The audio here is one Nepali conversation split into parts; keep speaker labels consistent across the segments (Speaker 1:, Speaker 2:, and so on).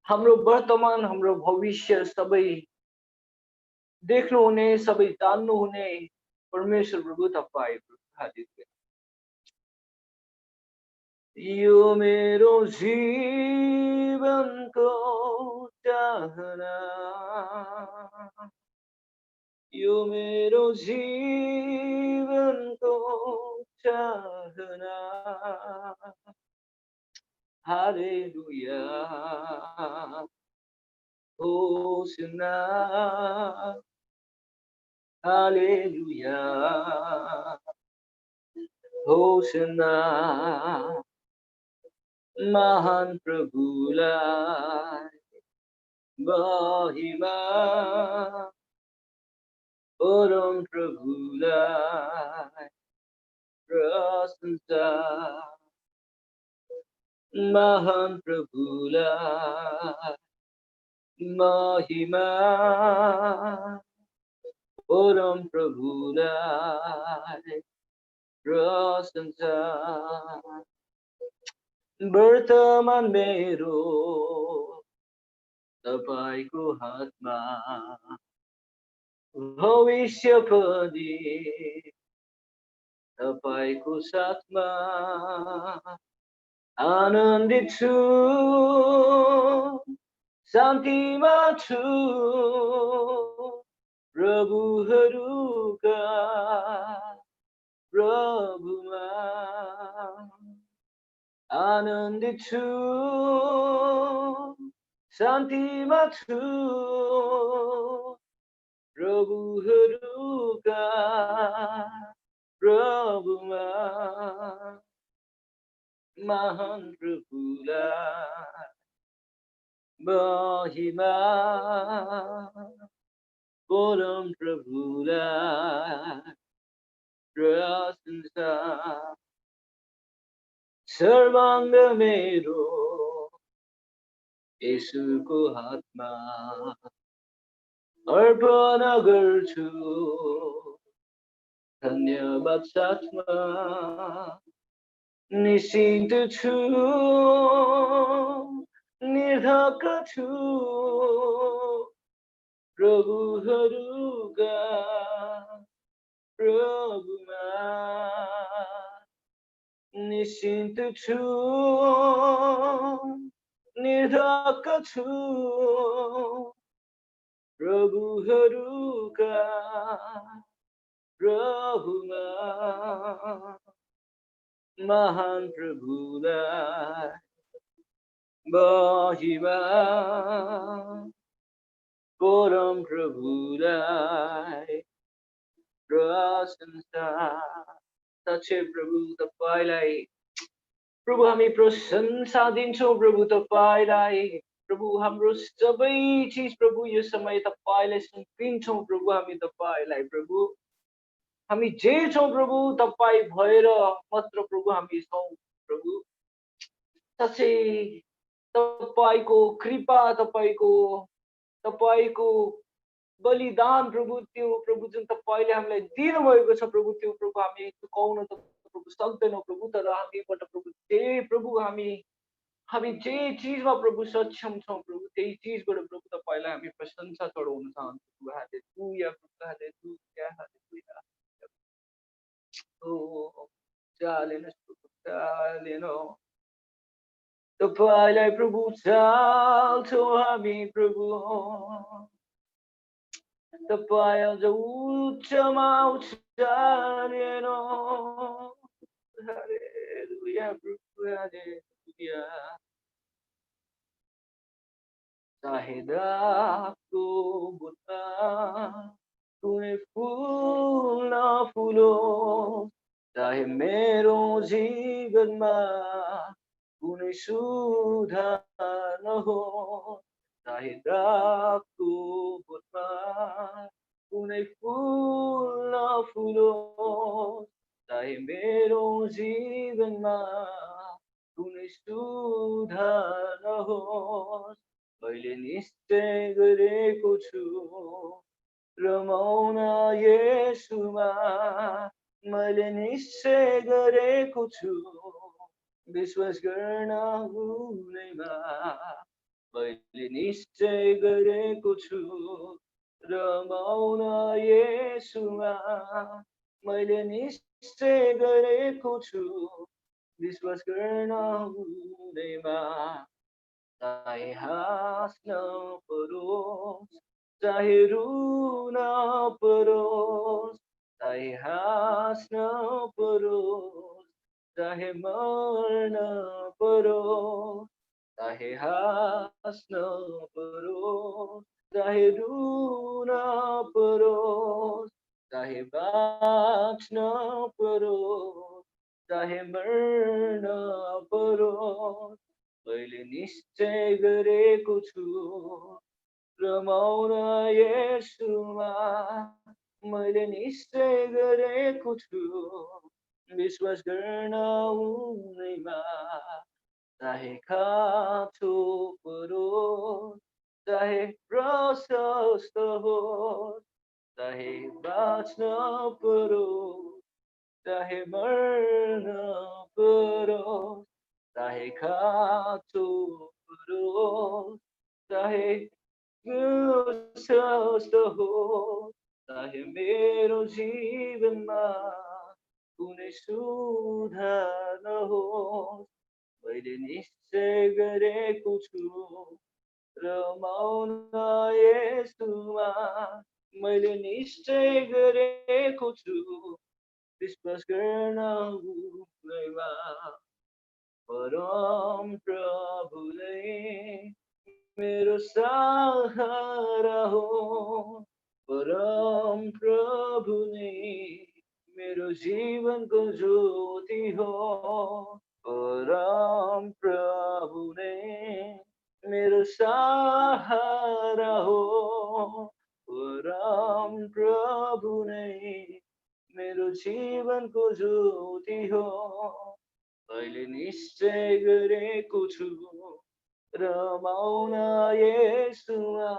Speaker 1: हाम्रो वर्तमान हाम्रो भविष्य सबै देख्नुहुने, सबै जान्नुहुने परमेश्वर प्रभु तपाईँ हालेलुया। यो मेरो जीवनको चाहना, यो मेरो जीवनको चाहना, हालेलुया होसना, हालेलुया होसना, महान प्रभुलाई महिमा, परम प्रभुलाई प्रशंसा, महान प्रभुलाई महिमा, परम प्रभुलाई प्रशंसा। वर्तमान मेरो तपाईको हातमा, भविष्य पनि तपाईको साथमा, आनन्दित छु, शान्तिमा छु, प्रभुहरूका प्रभुमा, आनन्दित छु, शान्तिमा छु, प्रभुहरूका प्रभुमा, महान प्रभुलाई महिमा, परम प्रभुलाई प्रशंसा। सर्वांग मेरो येशूको हातमा अर्पण गर्छु, धन्यवाद साथमा, निश्चिन्त छु, निर्धक्क छु, प्रभुहरूका प्रभुमा, निश्चिन्त छु, निर्धक्क छु, प्रभुहरूका प्रभुमा, महान प्रभुलाई महिमा, परम प्रभुलाई प्रशंसा। सच्चै प्रभु तपाईलाई, प्रभु हामी प्रशंसा दिन्छौँ प्रभु तपाईलाई। प्रभु हाम्रो सबै चिज प्रभु यो समय तपाईलाई सुम्पिन्छौँ प्रभु हामी तपाईलाई। प्रभु हामी जे छौँ प्रभु तपाई भएर मात्र प्रभु हामी छौँ प्रभु। साँच्चै तपाईको कृपा, तपाईको बलिदान प्रभु, त्यो प्रभु जुन तपाईले हामीलाई दिनुभएको छ प्रभु, त्यो प्रभु हामी चुकाउन त प्रभु सक्दैनौँ प्रभु। तर हामीबाट प्रभु हामी जे चिजमा प्रभु सक्षम छौँ प्रभु, त्यही चिजबाट प्रभु तपाईलाई हामी प्रशंसा चढाउन चाहन्छौँ। हालेलुया प्रभु, हालेलुया, हालेलुया। ओ चालेनस् प्रभु, चालेनो तपाईलाई प्रभु चाल्छौँ हामी प्रभु। तपाईँ अझ उच्चमा उचालेनो, हालेलुया प्रभु, हालेलुया। चाहे दागको बुट्टा कुनै फुल नफुलोस्, चाहे मेरो जीवनमा कुनै सुधार नहोस्, चाहे दागको बुट्टा कुनै फुल नफुलोस्, चाहे मेरो जीवनमा कुनै सुधार नहोस्, मैले निश्चय गरेको छु रमाउन येशूमा। मैले निश्चय गरेको छु विश्वास गर्न उनैमा। मैले निश्चय गरेको छु रमाउन येशूमा, मैले निश्चय गरेको छु विश्वास गर्न हुँदैमा। चाहे हाँस्न परोस्, चाहे रुन परोस्, चाहे हाँस्न परोस्, चाहे मर्न परोस्, चाहे हाँस्न परोस्, चाहे रुन परोस्, चाहे बाँच्न परोस्, चाहे मर्न परोस्, मैले निश्चय गरेको छु रमाउन येशूमा, मैले निश्चय गरेको छु विश्वास गर्न उनैमा। चाहे काँचो परोस्, चाहे प्रशस्त होस्, चाहे बाँच्न परोस्, चाहे मर्न परोस्, चाहे काँचो परोस्, चाहे प्रशस्त होस्, चाहे मेरो जीवनमा कुनै सुधार नहोस्, मैले निश्चय गरेको छु रमाउन येशूमा, मैले निश्चय गरेको छु विश्वास गर्न उनैमा। परम प्रभु नै मेरो सहारा हो, परम प्रभु नै मेरो जीवनको ज्योति हो, परम प्रभु नै मेरो सहारा हो, परम प्रभु नै मेरो जीवनको ज्योति हो। मैले निश्चय गरेको छु रमाउन येशूमा,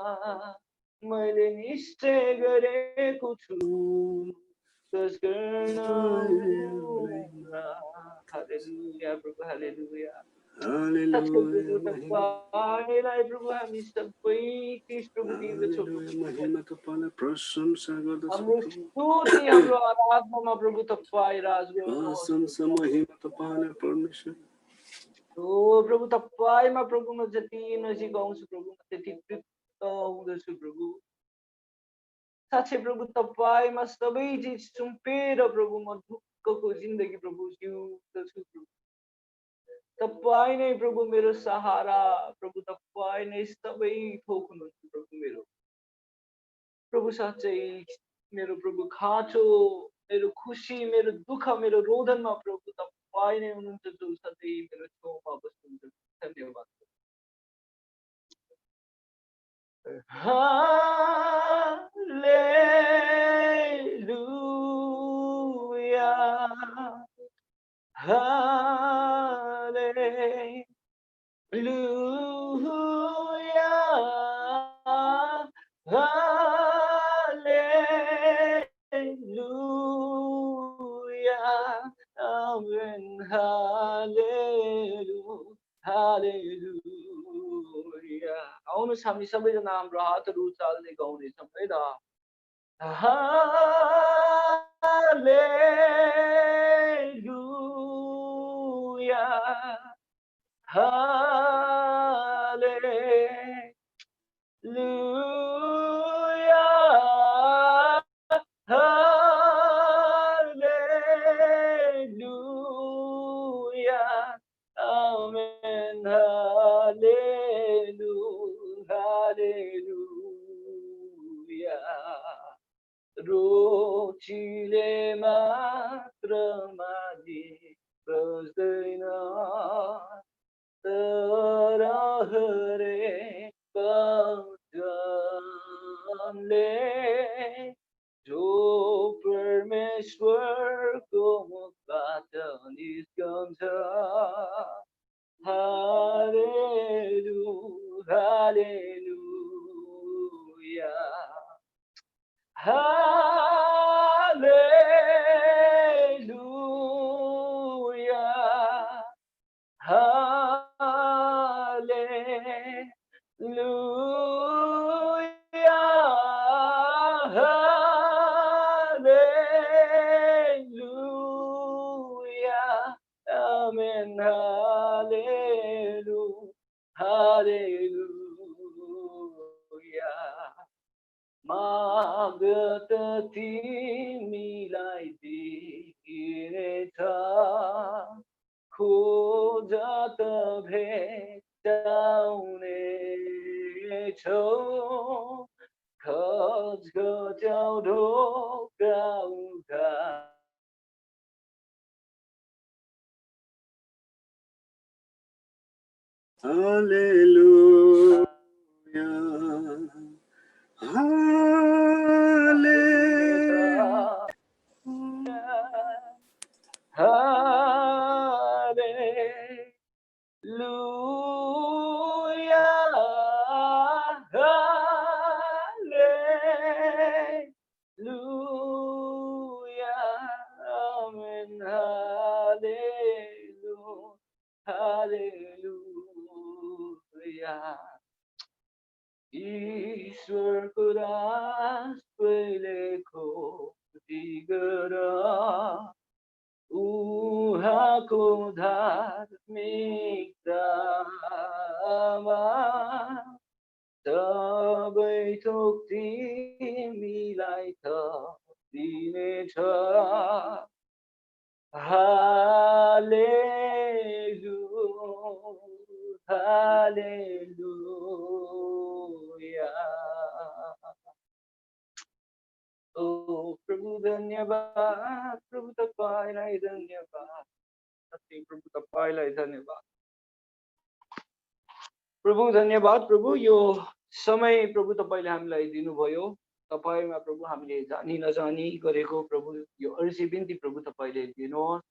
Speaker 1: मैले निश्चय गरेको छु विश्वास गर्न उनैमा। हालेलुया प्रभु, हालेलुया। साँच्चै प्रभु तपाईँलाई प्रभु हामी सबै चिज प्रभु दिँदछौँ प्रभु। हाम्रो स्तुति हाम्रो आराधनामा प्रभु तपाईँ राज गर्नुहोस् प्रभु। तपाईँमा प्रभु म जति नजिक आउँछु प्रभु म त्यति तृप्त हुँदछु प्रभु। साँच्चै प्रभु तपाईँमा सबै चिज सुम्पेर प्रभु म ढुक्कको जिन्दगी प्रभु जिउँदछु प्रभु। तपाईँ नै प्रभु मेरो सहारा प्रभु, तपाईँ नै सबै थोक हुनुहुन्छ प्रभु मेरो। प्रभु साँच्चै मेरो प्रभु खाँचो, मेरो खुसी, मेरो दुःख, मेरो रोदनमा प्रभु तपाईँ नै हुनुहुन्छ जो सधैँ मेरो छेउमा बस्नुहुन्छ। धन्यवाद। हालेलुया, हालेलुया, हालेलुया, आमेन, हालेलुया। आउनुहोस् हामी सबैजना हाम्रो हातहरू उचाल्दै गाउनेछौँ है त। हालेलुया, हालेलुया, हालेलुया, आमेन, हालेलुया। रोटीले मात्र मानि बस्दैन, तर हरेक वचनले जो परमेश्वरको मुखबाट निस्कन्छ। हालेलु, हालेलुया, हालेलुया, हालेलुया, हालेलुया मागत तिमीलाई दिइनेछ खोजत भेटाउनेछौ खोज खोज्याउ ढोका उघार
Speaker 2: Hallelujah.
Speaker 1: ईश्वरको दास पहिलेको दिगर उहाँको धार्मिकतामा सबै थोक तिमीलाई थपिनेछ हालेलुया ओ प्रभु धन्यवाद प्रभु तपाईलाई धन्यवाद सच्चै प्रभु तपाईलाई धन्यवाद प्रभु धन्यवाद प्रभु यो समय प्रभु तपाईले हामीलाई दिनुभयो तपाईमा प्रभु हामीले जानी नजानी गरेको प्रभु यो अर्जी बिन्ती प्रभु तपाईले दिनुहोस्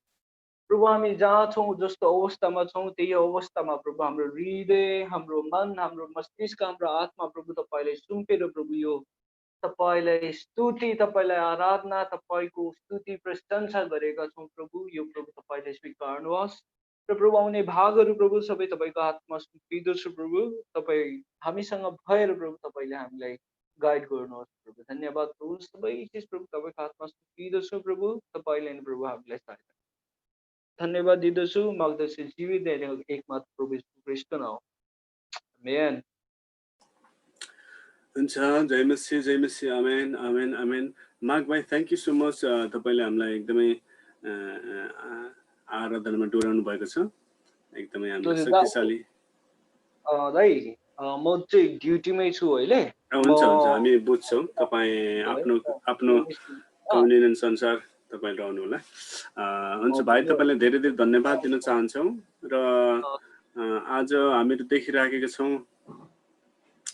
Speaker 1: प्रभु हामी जहाँ छौँ जस्तो अवस्थामा छौँ त्यही अवस्थामा प्रभु हाम्रो हृदय हाम्रो मन हाम्रो मस्तिष्क हाम्रो आत्मा प्रभु तपाईले सुम्पेर प्रभु यो तपाईलाई स्तुति तपाईलाई आराधना तपाईको स्तुति प्रशंसा गरेका छौँ प्रभु यो प्रभु तपाईले स्वीकार्नुहोस् र प्रभु आउने भागहरू प्रभु सबै तपाईको हातमा सुम्पिदछु प्रभु तपाई हामीसँग भएर प्रभु तपाईले हामीलाई गाइड गर्नुहोस् प्रभु धन्यवाद प्रभु सबै चिज प्रभु तपाईको हातमा सुम्पिदछु प्रभु तपाईले नै प्रभु हामीलाई सहायता धन्यवाद दिदछु माग्दछु जीवित एकमात्र प्रभु ख्रीष्ट नाम आमेन
Speaker 2: हुन्छ जय मसीह आमेन आमेन आमेन मार्क भाइ थ्यांक यू सो मच तपाईले हामीलाई एकदमै आराधनामा डोराउनु भएको छ एकदमै हामीलाई शक्तिशाली
Speaker 1: दाइ म चाहिँ ड्युटीमै छु अहिले
Speaker 2: हुन्छ हामी बुझ्छौं तपाई आफ्नो कन्भिनियन्स अनुसार तपाई रहनु होला हुन्छ भाइ तपाईलाई धेरै धेरै धन्यवाद दिन चाहन्छौं र आज हामीहरु देखिराखेका छौं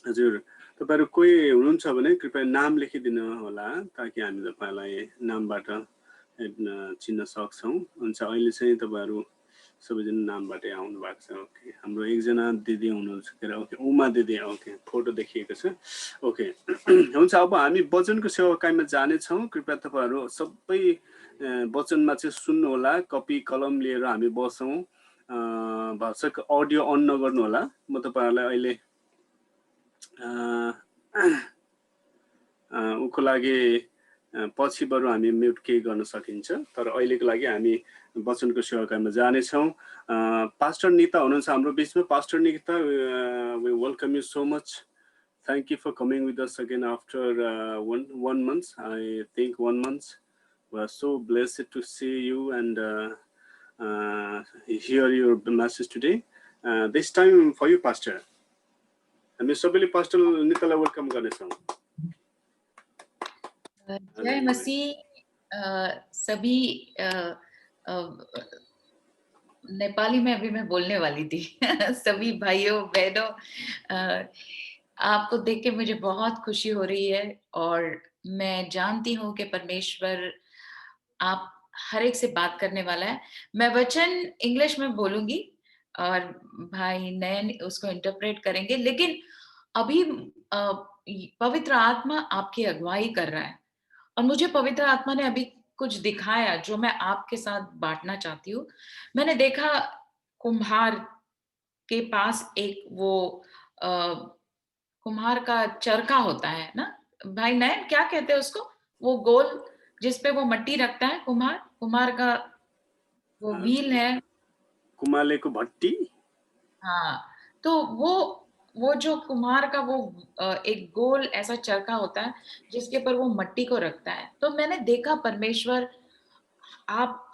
Speaker 2: हजुर तपाईहरु कोही हुनुहुन्छ भने कृपया नाम लेखिदिनु होला ताकि हामी तपाईलाई नामबाट चिन्न सक्छौं हुन्छ अहिले चाहिँ तपाईहरु सबैजना नामबाटै आउनु भएको छ ओके हाम्रो एकजना दिदी हुनुहुन्छ के ओके उमा दिदी ओके फोटो देखिएको छ ओके हुन्छ अब हामी वचनको सेवाकाईमा जाने छौं कृपया तपाईहरु सबै वचनमा चाहिँ सुन्नु होला कपी कलम लिएर हामी बसौं भाषाको अडियो अन नगर्नु होला म तपाईहरुलाई अहिले उको लागि पछि बरु हामी म्युट के गर्न सकिन्छ तर अहिलेको लागि हामी वचनको सेवाकाईमा जाने छौं पास्टर निता हुनुहुन्छ हाम्रो बीचमा pastor Nita we welcome you so much thank you for coming with us again after one month I think 1 month we are so blessed to see you and hear your message today this time for you pastor हामी सबैले पास्टर नितालाई वेलकम गर्नेछौं
Speaker 3: जय मसीह सभी नेपाली में अभी मैं बोलने वाली थी सभी भाइयों बहनों आपको देख के मुझे बहुत खुशी हो रही है और मैं जानती हूँ कि परमेश्वर आप हर एक से बात करने वाला है मैं वचन इंग्लिश में बोलूंगी और भाई नयन उसको इंटरप्रेट करेंगे लेकिन अभी पवित्र आत्मा आपकी अगुवाई कर रहा है और मुझे पवित्र आत्मा ने अभी कुछ दिखाया जो मैं आपके साथ बांटना चाहती हूँ मैंने देखा कुम्हार के पास एक वो कुम्हार का चरखा होता है ना भाई नयन क्या कहते हैं उसको वो गोल जिसपे वो मट्टी रखता है कुम्हार का वो व्हील है
Speaker 2: कुमाले को भट्टी
Speaker 3: हाँ तो वो जो कुम्हार का वो एक गोल ऐसा चरखा होता है जिसके ऊपर वो मट्टी को रखता है। तो मैंने देखा परमेश्वर आप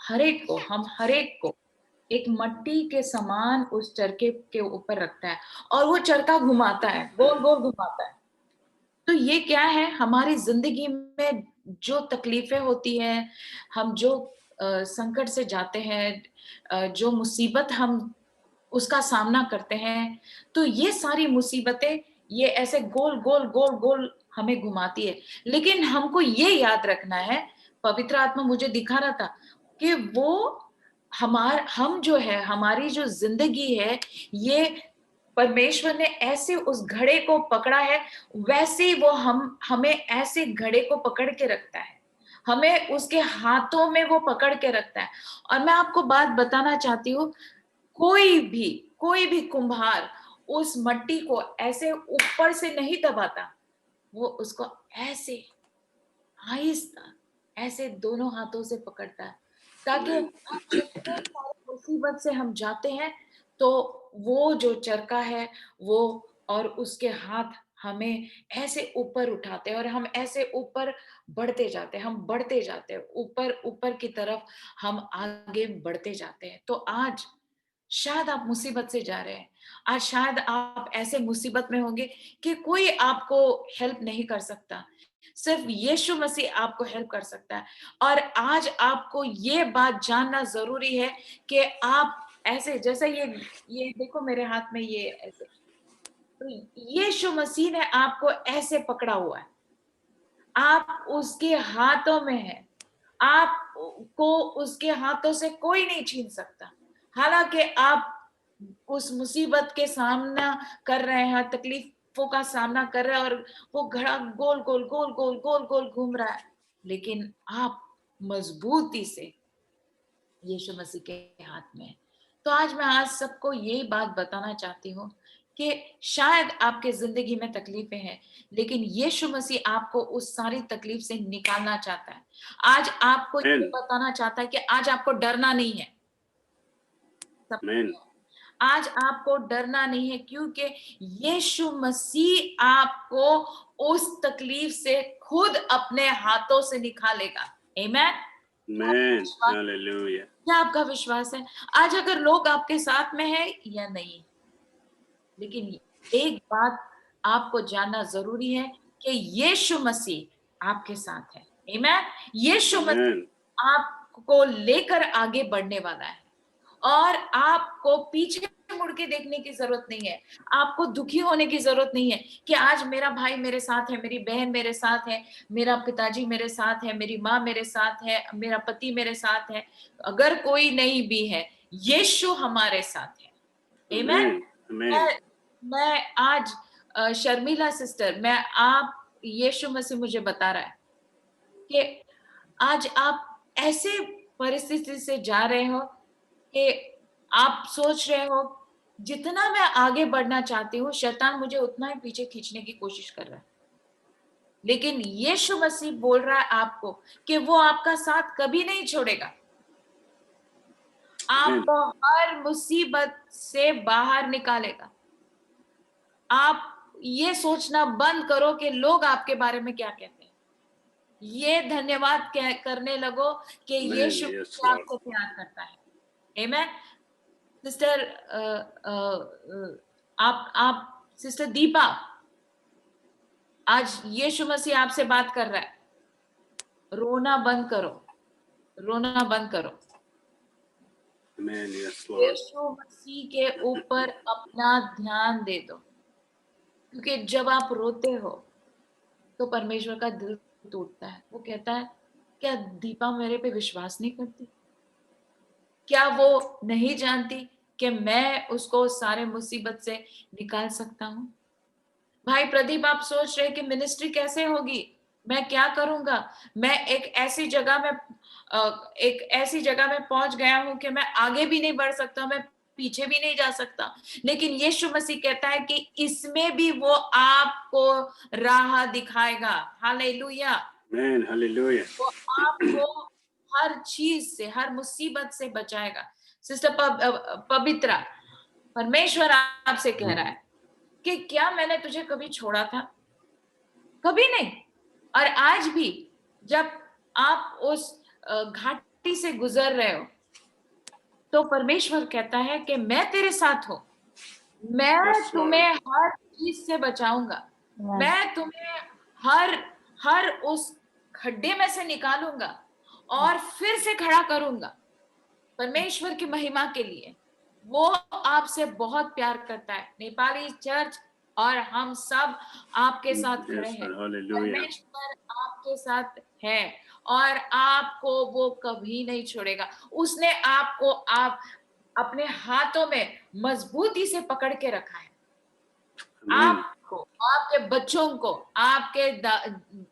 Speaker 3: हम हरेक को एक मट्टी के समान उस चरखे के ऊपर रखता है और वो चरखा घुमाता है, गोल गोल घुमाता है। तो ये क्या है, हमारी जिंदगी में जो तकलीफें होती हैं, हम जो संकट से जाते हैं, जो मुसीबत हम उसका सामना करते हैं, तो ये सारी मुसीबतें ये ऐसे गोल गोल गोल गोल हमें घुमाती है। लेकिन हमको ये याद रखना है, पवित्र आत्मा मुझे दिखा रहा था कि वो हम जो है, हमारी जो जिंदगी है, ये परमेश्वर ने ऐसे उस घड़े को पकड़ा है, वैसे ही वो हमें ऐसे घड़े को पकड़ के रखता है, हमें उसके हाथों में वो पकड़ के रखता है। और मैं आपको बात बताना चाहती हूँ, कोई भी कुम्हार उस मट्टी को ऐसे ऊपर से नहीं दबाता, वो उसको ऐसे आहिस्ता ऐसे दोनों हाथों से पकड़ता है, ताकि
Speaker 2: Amen.
Speaker 3: हम जितने सारे मुसीबत से हम जाते हैं, तो वो जो चरखा है वो और उसके हाथ हमें ऐसे ऊपर उठाते हैं और हम ऐसे ऊपर बढ़ते जाते हैं, हम बढ़ते जाते हैं ऊपर ऊपर की तरफ, हम आगे बढ़ते जाते हैं। तो आज शायद आप मुसीबत से जा रहे हैं, आज शायद आप ऐसे मुसीबत में होंगे कि कोई आपको हेल्प नहीं कर सकता, सिर्फ यीशु मसीह आपको हेल्प कर सकता है। और आज आपको ये बात जानना जरूरी है कि आप ऐसे, जैसे ये देखो मेरे हाथ में ये ऐसे, तो यीशु मसीह ने आपको ऐसे पकड़ा हुआ है, आप उसके हाथों में हैं, आपको उसके हाथों से कोई नहीं छीन सकता। हालांकि आप उस मुसीबत के सामना कर रहे हैं, तकलीफों का सामना कर रहे हैं और वो घड़ा goal goal goal goal goal goal घूम रहा है, लेकिन आप मजबूती से यीशु मसीह के हाथ में है। तो आज मैं आज सबको यही बात बताना चाहती हूँ कि शायद आपके जिंदगी में तकलीफें हैं, लेकिन यीशु मसीह आपको उस सारी तकलीफ से निकालना चाहता है। आज आपको ये
Speaker 2: Amen.
Speaker 3: बताना चाहता है कि आज आपको डरना नहीं है।
Speaker 2: Amen.
Speaker 3: आज आपको डरना नहीं है, क्योंकि यीशु मसीह आपको उस तकलीफ से खुद अपने हाथों से निकालेगा। आमेन।
Speaker 2: Amen. Hallelujah.
Speaker 3: क्या आपका विश्वास है? आज अगर लोग आपके साथ में है या नहीं, लेकिन एक बात आपको जानना जरूरी है कि यीशु मसीह आपके साथ है। आमेन। यीशु मसीह
Speaker 2: Amen.
Speaker 3: आपको लेकर आगे बढ़ने वाला है और आपको पीछे मुड़ के देखने की जरूरत नहीं है, आपको दुखी होने की जरूरत नहीं है कि आज मेरा भाई मेरे साथ है, मेरी बहन मेरे साथ है, मेरा पिताजी मेरे साथ है, मेरी माँ मेरे साथ है, मेरा पति मेरे साथ है। अगर कोई नहीं भी है, यीशु हमारे साथ है। आमेन।
Speaker 2: Amen. Amen.
Speaker 3: मैं आज शर्मिला सिस्टर, मैं आप यीशु मसीह मुझे बता रहा है कि आज आप ऐसे परिस्थिति से जा रहे हो कि आप सोच रहे हो जितना मैं आगे बढ़ना चाहती हूँ, शैतान मुझे उतना ही पीछे खींचने की कोशिश कर रहा है। लेकिन यीशु मसीह बोल रहा है आपको कि वो आपका साथ कभी नहीं छोड़ेगा, आपको हर मुसीबत से बाहर निकालेगा। आप ये सोचना बंद करो कि लोग आपके बारे में क्या कहते हैं, ये धन्यवाद करने लगो कि
Speaker 2: Amen.
Speaker 3: यीशु
Speaker 2: Yes,
Speaker 3: मसीह
Speaker 2: Lord.
Speaker 3: आपको प्यार करता है। आमेन। सिस्टर आप सिस्टर दीपा, आज यीशु मसीह आपसे बात कर रहा है, रोना बंद करो, रोना बंद करो,
Speaker 2: Amen. Yes, Lord.
Speaker 3: यीशु मसीह के ऊपर अपना ध्यान दे दो, क्योंकि जब आप रोते हो तो परमेश्वर का दिल टूटता है। वो कहता है, क्या दीपा मेरे पे विश्वास नहीं करती? क्या वो नहीं जानती कि मैं उसको सारे मुसीबत से निकाल सकता हूँ? भाई प्रदीप, आप सोच रहे कि मिनिस्ट्री कैसे होगी, मैं क्या करूंगा? मैं एक ऐसी जगह में पहुंच गया हूं कि मैं आगे भी नहीं बढ़ सकता, मैं पीछे भी नहीं जा सकता। लेकिन यीशु मसीह कहता है कि इसमें भी वो आपको राह दिखाएगा। हालेलुया।
Speaker 2: Amen. Hallelujah.
Speaker 3: वो आपको हर चीज से, हर मुसीबत से बचाएगा। सिस्टर पवित्रा, परमेश्वर आपसे कह रहा है कि क्या मैंने तुझे कभी छोड़ा था? कभी नहीं। और आज भी जब आप उस घाटी से गुजर रहे हो, तो परमेश्वर कहता है कि मैं तेरे साथ हूं, मैं
Speaker 2: Yes, Lord.
Speaker 3: तुम्हें हर चीज से बचाऊंगा, मैं तुम्हें हर हर उस खड्डे में से निकालूंगा और फिर से खड़ा करूंगा परमेश्वर की महिमा के लिए। वो आपसे बहुत प्यार करता है। नेपाली चर्च और हम सब आपके साथ खड़े
Speaker 2: Yes,
Speaker 3: हैं।
Speaker 2: Lord. Hallelujah.
Speaker 3: परमेश्वर आपके साथ है और आपको वो कभी नहीं छोड़ेगा। उसने आपको आप अपने हाथों में मजबूती से पकड़ के रखा है।
Speaker 2: Amen.
Speaker 3: आपको, आपके बच्चों को, आपके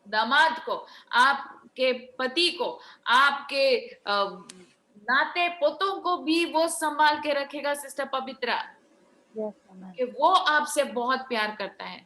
Speaker 3: दामाद को, आपके पति को, आपके नाते पोतों को भी वो संभाल के रखेगा सिस्टर पवित्रा। कि वो आपसे बहुत प्यार करता है,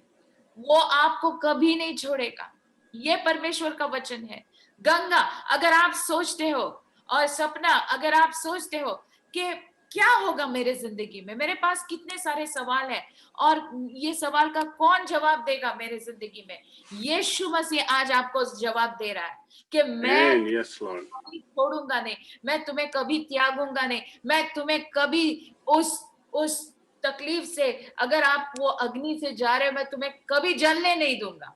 Speaker 3: वो आपको कभी नहीं छोड़ेगा। ये परमेश्वर का वचन है। गंगा, अगर आप सोचते हो, और सपना, अगर आप सोचते हो कि क्या होगा मेरे जिंदगी में, मेरे पास कितने सारे सवाल है और ये सवाल का कौन जवाब देगा मेरे जिंदगी में, यीशु मसीह आज आपको जवाब दे रहा है कि मैं
Speaker 2: Amen. Yes, Lord.
Speaker 3: कभी छोड़ूंगा नहीं, मैं तुम्हें कभी त्यागूंगा नहीं, मैं तुम्हें कभी उस तकलीफ से, अगर आप वो अग्नि से जा रहे हो, मैं तुम्हें कभी जलने नहीं दूंगा,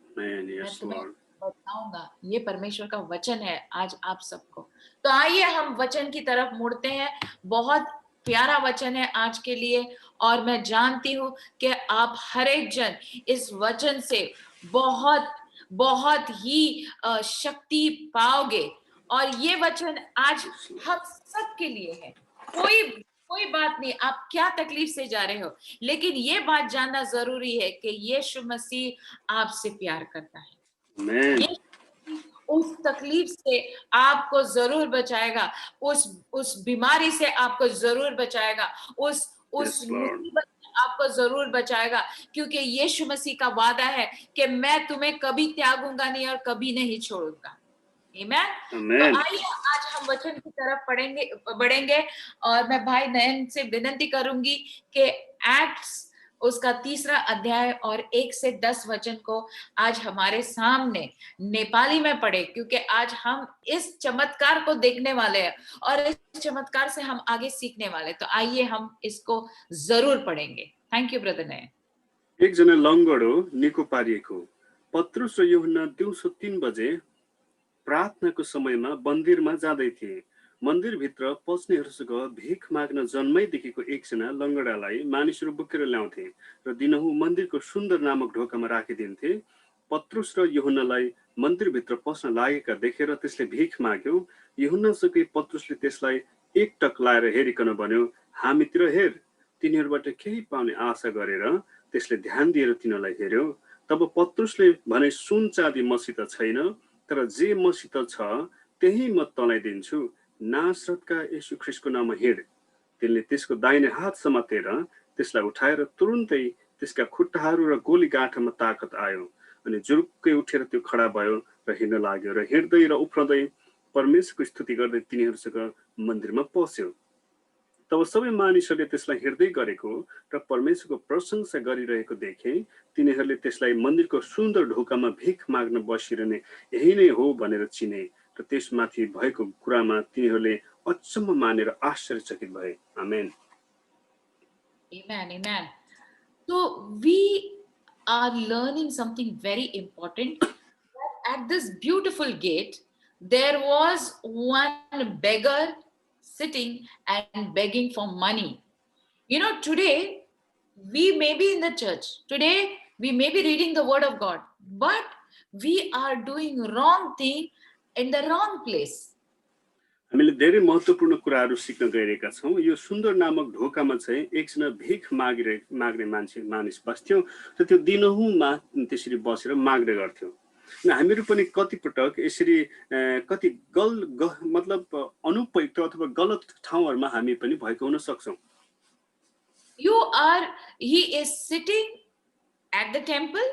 Speaker 2: Amen.
Speaker 3: मैं
Speaker 2: Yes,
Speaker 3: तुम्हें
Speaker 2: Lord.
Speaker 3: बताऊंगा। ये परमेश्वर का वचन है आज आप सबको। तो आइए हम वचन की तरफ मुड़ते हैं। बहुत प्यारा वचन है आज के लिए, और मैं जानती हूँ कि आप हर एक जन इस वचन से बहुत बहुत ही शक्ति पाओगे। और ये वचन आज हम सबके लिए है। कोई बात नहीं आप क्या तकलीफ से जा रहे हो, लेकिन ये बात जानना जरूरी है कि यीशु मसीह आपसे प्यार करता है।
Speaker 2: Amen.
Speaker 3: ये उस तकलीफ से आपको जरूर बचाएगा, उस बीमारी से आपको जरूर बचाएगा, उस
Speaker 2: Yes, Lord.
Speaker 3: मुसीबत से आपको जरूर बचाएगा, क्योंकि यीशु मसीह का वादा है कि मैं तुम्हें कभी त्यागूंगा नहीं और कभी नहीं छोड़ूंगा। आमीन। तो
Speaker 2: Amen.
Speaker 3: आइए आज हम वचन की तरफ बढ़ेंगे और मैं भाई नयन से विनती करूंगी कि एक्ट्स उसका 3 अध्याय और 1 से 10 वचन को आज हमारे सामने नेपाली में पढ़े, क्योंकि आज हम इस चमत्कार को देखने वाले हैं और इस चमत्कार से हम आगे सीखने वाले। तो आइए हम इसको जरूर पढ़ेंगे। थैंक यू ब्रदर नयन।
Speaker 2: एकजना लङ्गडो निको पारिएको। पत्रुस र यूहन्ना दिउँसो 3 बजे प्रार्थनाको समयमा मन्दिरमा जाँदै थिए। मन्दिरभित्र पस्नेहरूसँग भिख माग्न जन्मैदेखिको एकजना लङ्गडालाई मानिसहरू बोकेर ल्याउँथे र दिनहुँ मन्दिरको सुन्दर नामक ढोकामा राखिदिन्थे। पत्रुस र यूहन्नालाई मन्दिरभित्र पस्न लागेका देखेर त्यसले भिख माग्यो। यूहन्नासँगै पत्रुसले त्यसलाई एकटक लाएर हेरिकन भन्यो, हामीतिर हेर। तिनीहरूबाट केही पाउने आशा गरेर त्यसले ध्यान दिएर तिनीहरूलाई हेर्यो। तब पत्रुसले भने, सुन चाँदी मसित छैन, तर जे मसित छ त्यही म तँलाई दिन्छु। नासरतका येशू ख्रीष्टको नाममा हिँड। तिनले त्यसको दाहिने हात समातेर त्यसलाई उठाएर तुरुन्तै त्यसका खुट्टाहरू र गोली गाँठामा ताकत आयो अनि जुरुक्कै उठेर त्यो खडा भयो र हिँड्न लाग्यो र हिँड्दै र उफ्रँदै परमेश्वरको स्तुति गर्दै तिनीहरूसँग मन्दिरमा पस्यो। तब सबै मानिसहरूले त्यसलाई हिँड्दै गरेको र परमेश्वरको प्रशंसा गरिरहेको देखे। तिनीहरूले त्यसलाई मन्दिरको सुन्दर ढोकामा भिख माग्न बसिरहने यही नै हो भनेर चिने र त्यसमाथि भएको कुरामा तिनीहरूले अचम्म मानेर आश्चर्यचकित भए। आमेन।
Speaker 3: Amen, amen. So we are learning something very important. That at this beautiful gate, there was one beggar sitting and begging for money. You know, today we may be in the church. Today we may be reading the word of God, but we are doing wrong thing in the wrong place.
Speaker 2: हामीले धेरै महत्त्वपूर्ण कुराहरू सिक्न गइरहेका छौँ। यो सुन्दर नामक ढोकामा चाहिँ एकजना भिख माग्ने मानिस बस्थ्यो र त्यो दिनहुँमा त्यसरी बसेर माग्दै गर्थ्यो। हामीहरू पनि कतिपटक यसरी कति मतलब अनुपयुक्त अथवा गलत ठाउँहरूमा हामी पनि भएको हुन सक्छौँ।
Speaker 3: He is sitting at the temple,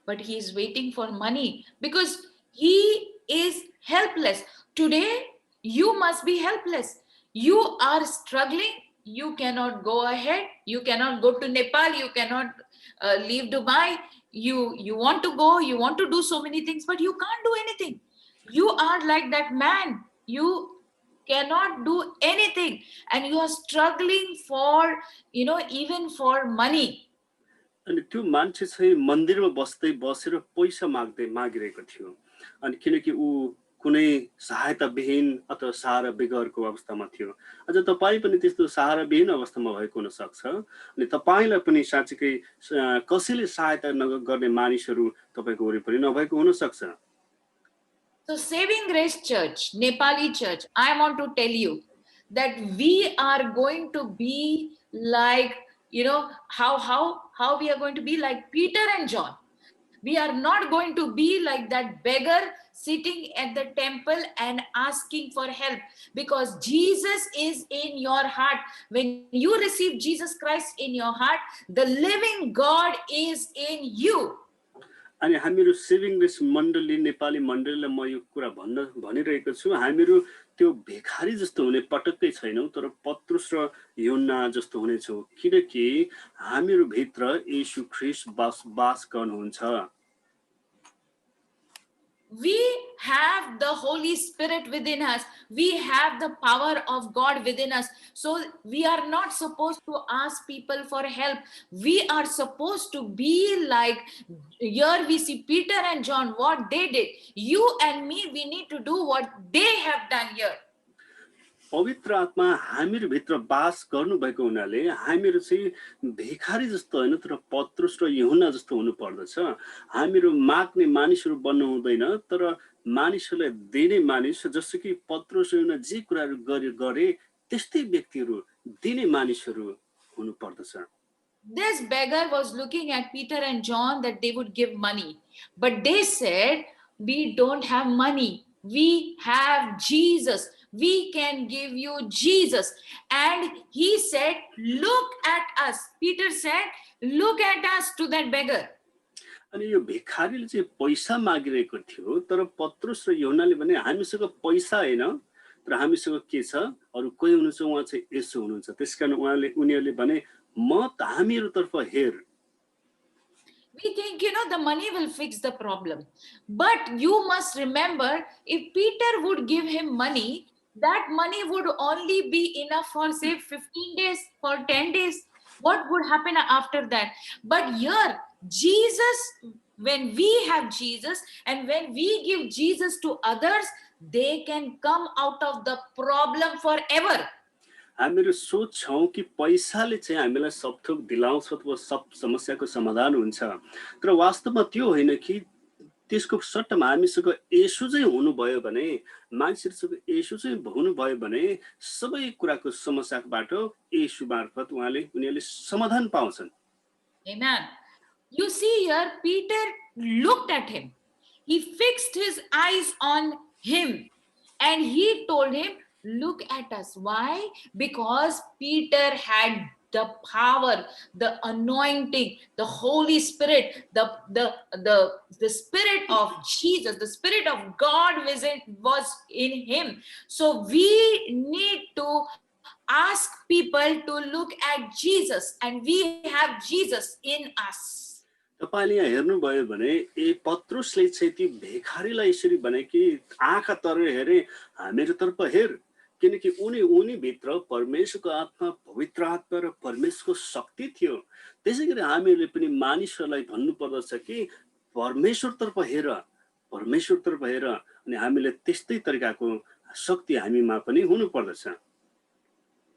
Speaker 3: but he is waiting for money because he is helpless. Today, you must be helpless. You are struggling. you cannot go ahead, you cannot go to Nepal, you cannot leave Dubai. You want to go, you want to do so many things, but you can't do anything. You are like that man. You cannot do anything, and you are struggling for, even for money.
Speaker 2: अनि त्यो मान्छे चाहिँ मन्दिरमा बसेर पैसा मागिरहेको थियो। अनि किनकि ऊ कुनै सहायता विहीन अथवा सहारा बेगरको अवस्थामा थियो। अझ तपाईँ पनि त्यस्तो सहारा विहीन अवस्थामा भएको हुन सक्छ। अनि तपाईलाई पनि साँच्चै कसैले सहायता गर्ने मानिसहरू तपाईको वरिपरि नभएको हुन सक्छ।
Speaker 3: So Saving Grace Church, Nepali church, I want to tell you that we are going to be like, how we are going to be like Peter and John. We are not going to be like that beggar sitting at the temple and asking for help, because Jesus is in your heart. When you receive Jesus Christ in your heart, the living God is in you.
Speaker 2: अनि हामीहरू सेभिङ ग्रेस मण्डली नेपाली मण्डलीलाई म यो कुरा भनिरहेको छु, हामीहरू त्यो भिखारी जस्तो हुने पटक्कै छैनौं, तर पत्रुस र यूहन्ना जस्तो हुनेछौं, किनकि हामीहरू भित्र येशू ख्रीष्ट वास गर्नुहुन्छ।
Speaker 3: We have the Holy Spirit within us. We have the power of God within us. So we are not supposed to ask people for help. We are supposed to be like, here we see Peter and John, what they did. You and me, we need to do what they have done here.
Speaker 2: पवित्र आत्मा हामीहरू भित्र वास गर्नुभएको हुनाले हामीहरू चाहिँ भिखारी जस्तो हैन, तर पत्रुस र यूहन्ना जस्तो हुनु पर्दछ। हामीहरू माग्ने मानिसहरू बन्नु हुँदैन, तर मानिसहरूलाई दिने मानिस, जस्तो कि पत्रुस यूहन्ना जे कुराहरू गरे त्यस्तै व्यक्तिहरू दिने मानिसहरू हुनु पर्दछ।
Speaker 3: This beggar was looking at Peter and John that they would give money, but they said, we don't have money, we have Jesus. We can give you Jesus. And he said, look at us. Peter said, look at us, to that beggar.
Speaker 2: अनि यो भिखारीले चाहिँ पैसा मागिरहेको थियो, तर पत्रुस र यूहन्नाले भने हामीसँग पैसा हैन, तर हामीसँग के छ, अरु कोही हुनुहुन्छ, उहाँ चाहिँ येशू हुनुहुन्छ। त्यसकारण उनीहरूले भने म हामीहरुतर्फ हेर।
Speaker 3: We think, the money will fix the problem. But you must remember, if Peter would give him money, that money would only be enough for, say, 15 days, for 10 days. What would happen after that? But here, Jesus, when we have Jesus and when we give Jesus to others, they can come out of the problem forever.
Speaker 2: हामीहरू सोच्छौं कि पैसाले चाहिँ हामीलाई सब थोक दिलाउँछ अथवा सब समस्याको समाधान हुन्छ, तर वास्तवमा त्यो होइन कि त्यसको सट्टामा हामीसँग येशू चाहिँ हुनुभयो भने, मान्छेसँग येशू चाहिँ हुनुभयो भने सबै कुराको समस्याबाट येशू मार्फत उनीहरूले समाधान पाउँछन्।
Speaker 3: Amen. You see here, Peter looked at him. He fixed his eyes on him and he told him, look at us. Why? Because Peter had the power, the anointing, the Holy Spirit, the Spirit of Jesus, the Spirit of God was in him. So we need to ask people to look at Jesus, and we have Jesus in us.
Speaker 2: तपाईले यहाँ हेर्नुभयो भने पत्रुसले चाहिँ ती भिखारीलाई यसरी भने कि आँखा तरेर हेरे, हामीहरुतर्फ हेर, किनकि उनी भित्र परमेश्वरको आत्मा, पवित्र आत्मा र परमेश्वरको शक्ति थियो। त्यसैगरी हामीहरूले पनि मानिसहरूलाई भन्नु पर्दछ कि परमेश्वरतर्फ हेर, परमेश्वरतर्फ हेर, अनि हामीले त्यस्तै तरिकाको शक्ति हामीमा पनि हुनु पर्दछ।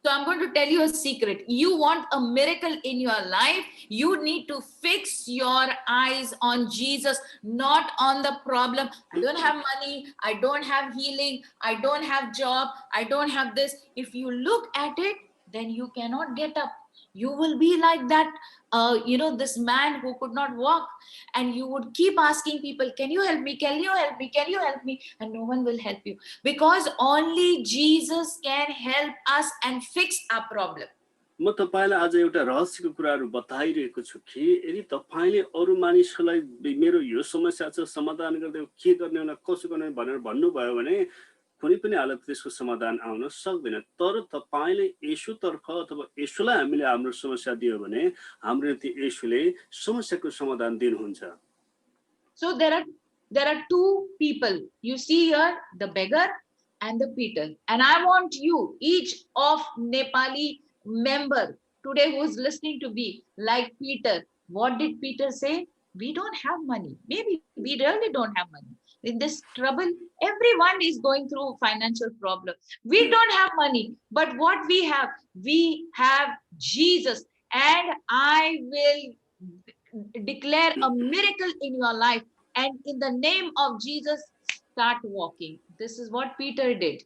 Speaker 3: So I'm going to tell you a secret. You want a miracle in your life, you need to fix your eyes on Jesus, not on the problem. I don't have money, I don't have healing, I don't have job, I don't have this. If you look at it, then you cannot get up. You will be like that, this man who could not walk, and you would keep asking people, can you help me? Can you help me? Can you help me? And no one will help you, because only Jesus can help us and fix our problem.
Speaker 2: म तपाईलाई आज एउटा रहस्यको कुराहरु बताइरहेको छु कि यदि तपाईले अरु मानिसहरूलाई मेरो यो समस्या छ समाधान गर्दै के गर्ने होला कसो गर्ने भनेर भन्नुभयो भने कुनै पनि हालत त्यसको समाधान आउन सक्दैन। तर तपाईले येशूतर्फ अथवा येशूलाई हामीले हाम्रो समस्या दियो भने हाम्रो निम्ति येशूले समस्याको समाधान दिनुहुन्छ।
Speaker 3: So there are two people. You see here the beggar and the Peter. And I want you, each of Nepali member today who is listening to me, like Peter. What did Peter say? We don't have money. Maybe we really don't have money. In this trouble, everyone is going through financial problem. We don't have money, but what we have Jesus. And I will declare a miracle in your life. And in the name of Jesus, start walking. This is what Peter did.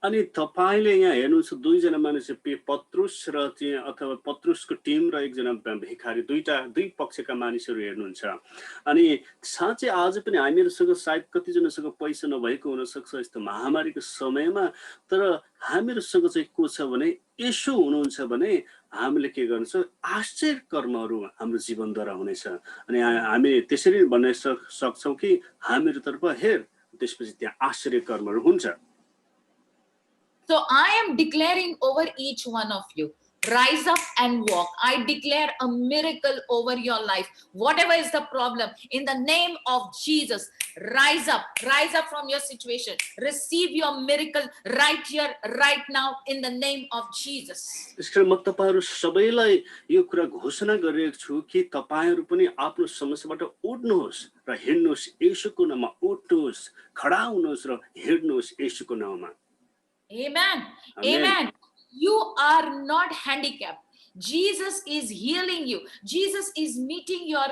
Speaker 2: अनि तपाईले यहाँ हेर्नुहुन्छ दुईजना मानिस पत्रुस र चाहिँ अथवा पत्रुसको टिम र एकजना भिखारी दुई पक्षका मानिसहरू हेर्नुहुन्छ। अनि साँच्चै आज पनि हामीहरुसँग सायद कतिजनासँग पैसा नभएको हुन सक्छ यस्तो महामारीको समयमा, तर हामीहरुसँग चाहिँ को छ भने येशू हुनुहुन्छ भने हामीले के गर्छ आश्चर्य कर्महरू हाम्रो जीवनद्वारा हुनेछ। अनि हामी त्यसरी भन्न सक्छौं कि हामीहरुतर्फ हेर, त्यसपछि त्यहाँ आश्चर्य कर्महरू हुन्छ।
Speaker 3: So I am declaring over each one of you, rise up and walk. I declare a miracle over your life. Whatever is the problem, in the name of Jesus, rise up from your situation. Receive your miracle right here, right now, in the name of Jesus.
Speaker 2: यसकारण म तपाईहरु सबैलाई यो कुरा घोषणा गरिरहेको छु कि तपाईहरु पनि आफ्नो समस्याबाट उठ्नुहोस् र हिड्नुहोस्, येशूको नाममा उठ्नुहोस्, खडा हुनुहोस् र हिड्नुहोस् येशूको नाममा।
Speaker 3: Amen. Amen. You are not handicapped. Jesus is healing you. Jesus is meeting your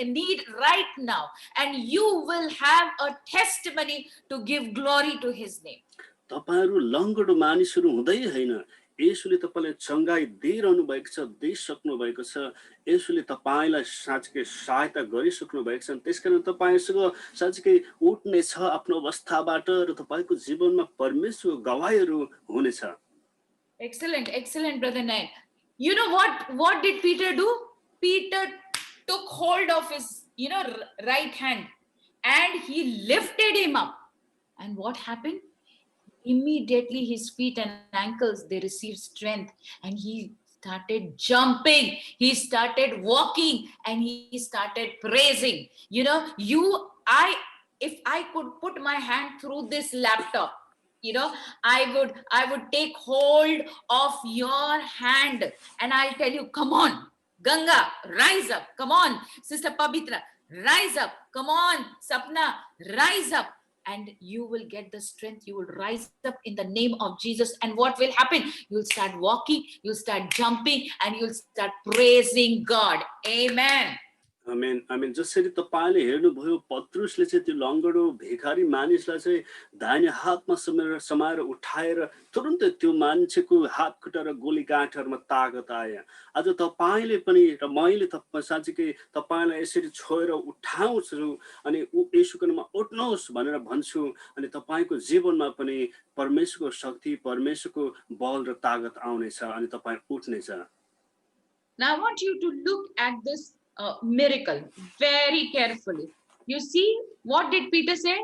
Speaker 3: need right now. And you will have a testimony to give glory to his name.
Speaker 2: तपाईहरु लंगडो मानिसहरु हुँदै हैन, येशूले तपाईलाई चंगाई दिइरहनु भएको छ, दिइसक्नु भएको छ। येशूले तपाईलाई साँच्चै सहायता गरिसक्नु भएको छ। त्यसकारण तपाईसँग साँच्चै उठ्ने छ आफ्नो अवस्थाबाट र तपाईको जीवनमा परमेश्वरको गवाहीहरू हुनेछ।
Speaker 3: Excellent, Brother Nain. You know what did Peter do? Peter took hold of his, right hand and he lifted him up. And what happened? Immediately his feet and ankles, they received strength and he started jumping, he started walking, and he started praising. If I could put my hand through this laptop, I would take hold of your hand and I'll tell you, come on, Ganga, rise up. Come on, Sister Pavitra, rise up. Come on, Sapna, rise up. And you will get the strength. You will rise up in the name of Jesus. And what will happen? You'll start walking, you'll start jumping, and you'll start praising God. Amen.
Speaker 2: आमेन। जसरी तपाईले हेर्नुभयो पत्रुसले चाहिँ त्यो लंगडो भिखारी मानिसलाई चाहिँ दाहिने हातमा समाएर उठाएर तुरुन्तै त्यो मान्छेको हात खुट्टा र गोली गाँठहरुमा ताकत आयो। आज तपाईले पनि र मैले साँच्चै तपाईलाई यसरी छोएर उठाउँछु अनि येशूको नाममा उठ्नुहोस् भनेर भन्छु अनि तपाईको जीवनमा पनि परमेश्वरको शक्ति, परमेश्वरको बल र ताकत आउनेछ अनि तपाई उठ्नेछ।
Speaker 3: Now I want you to look at this miracle very carefully. You see, what did Peter say?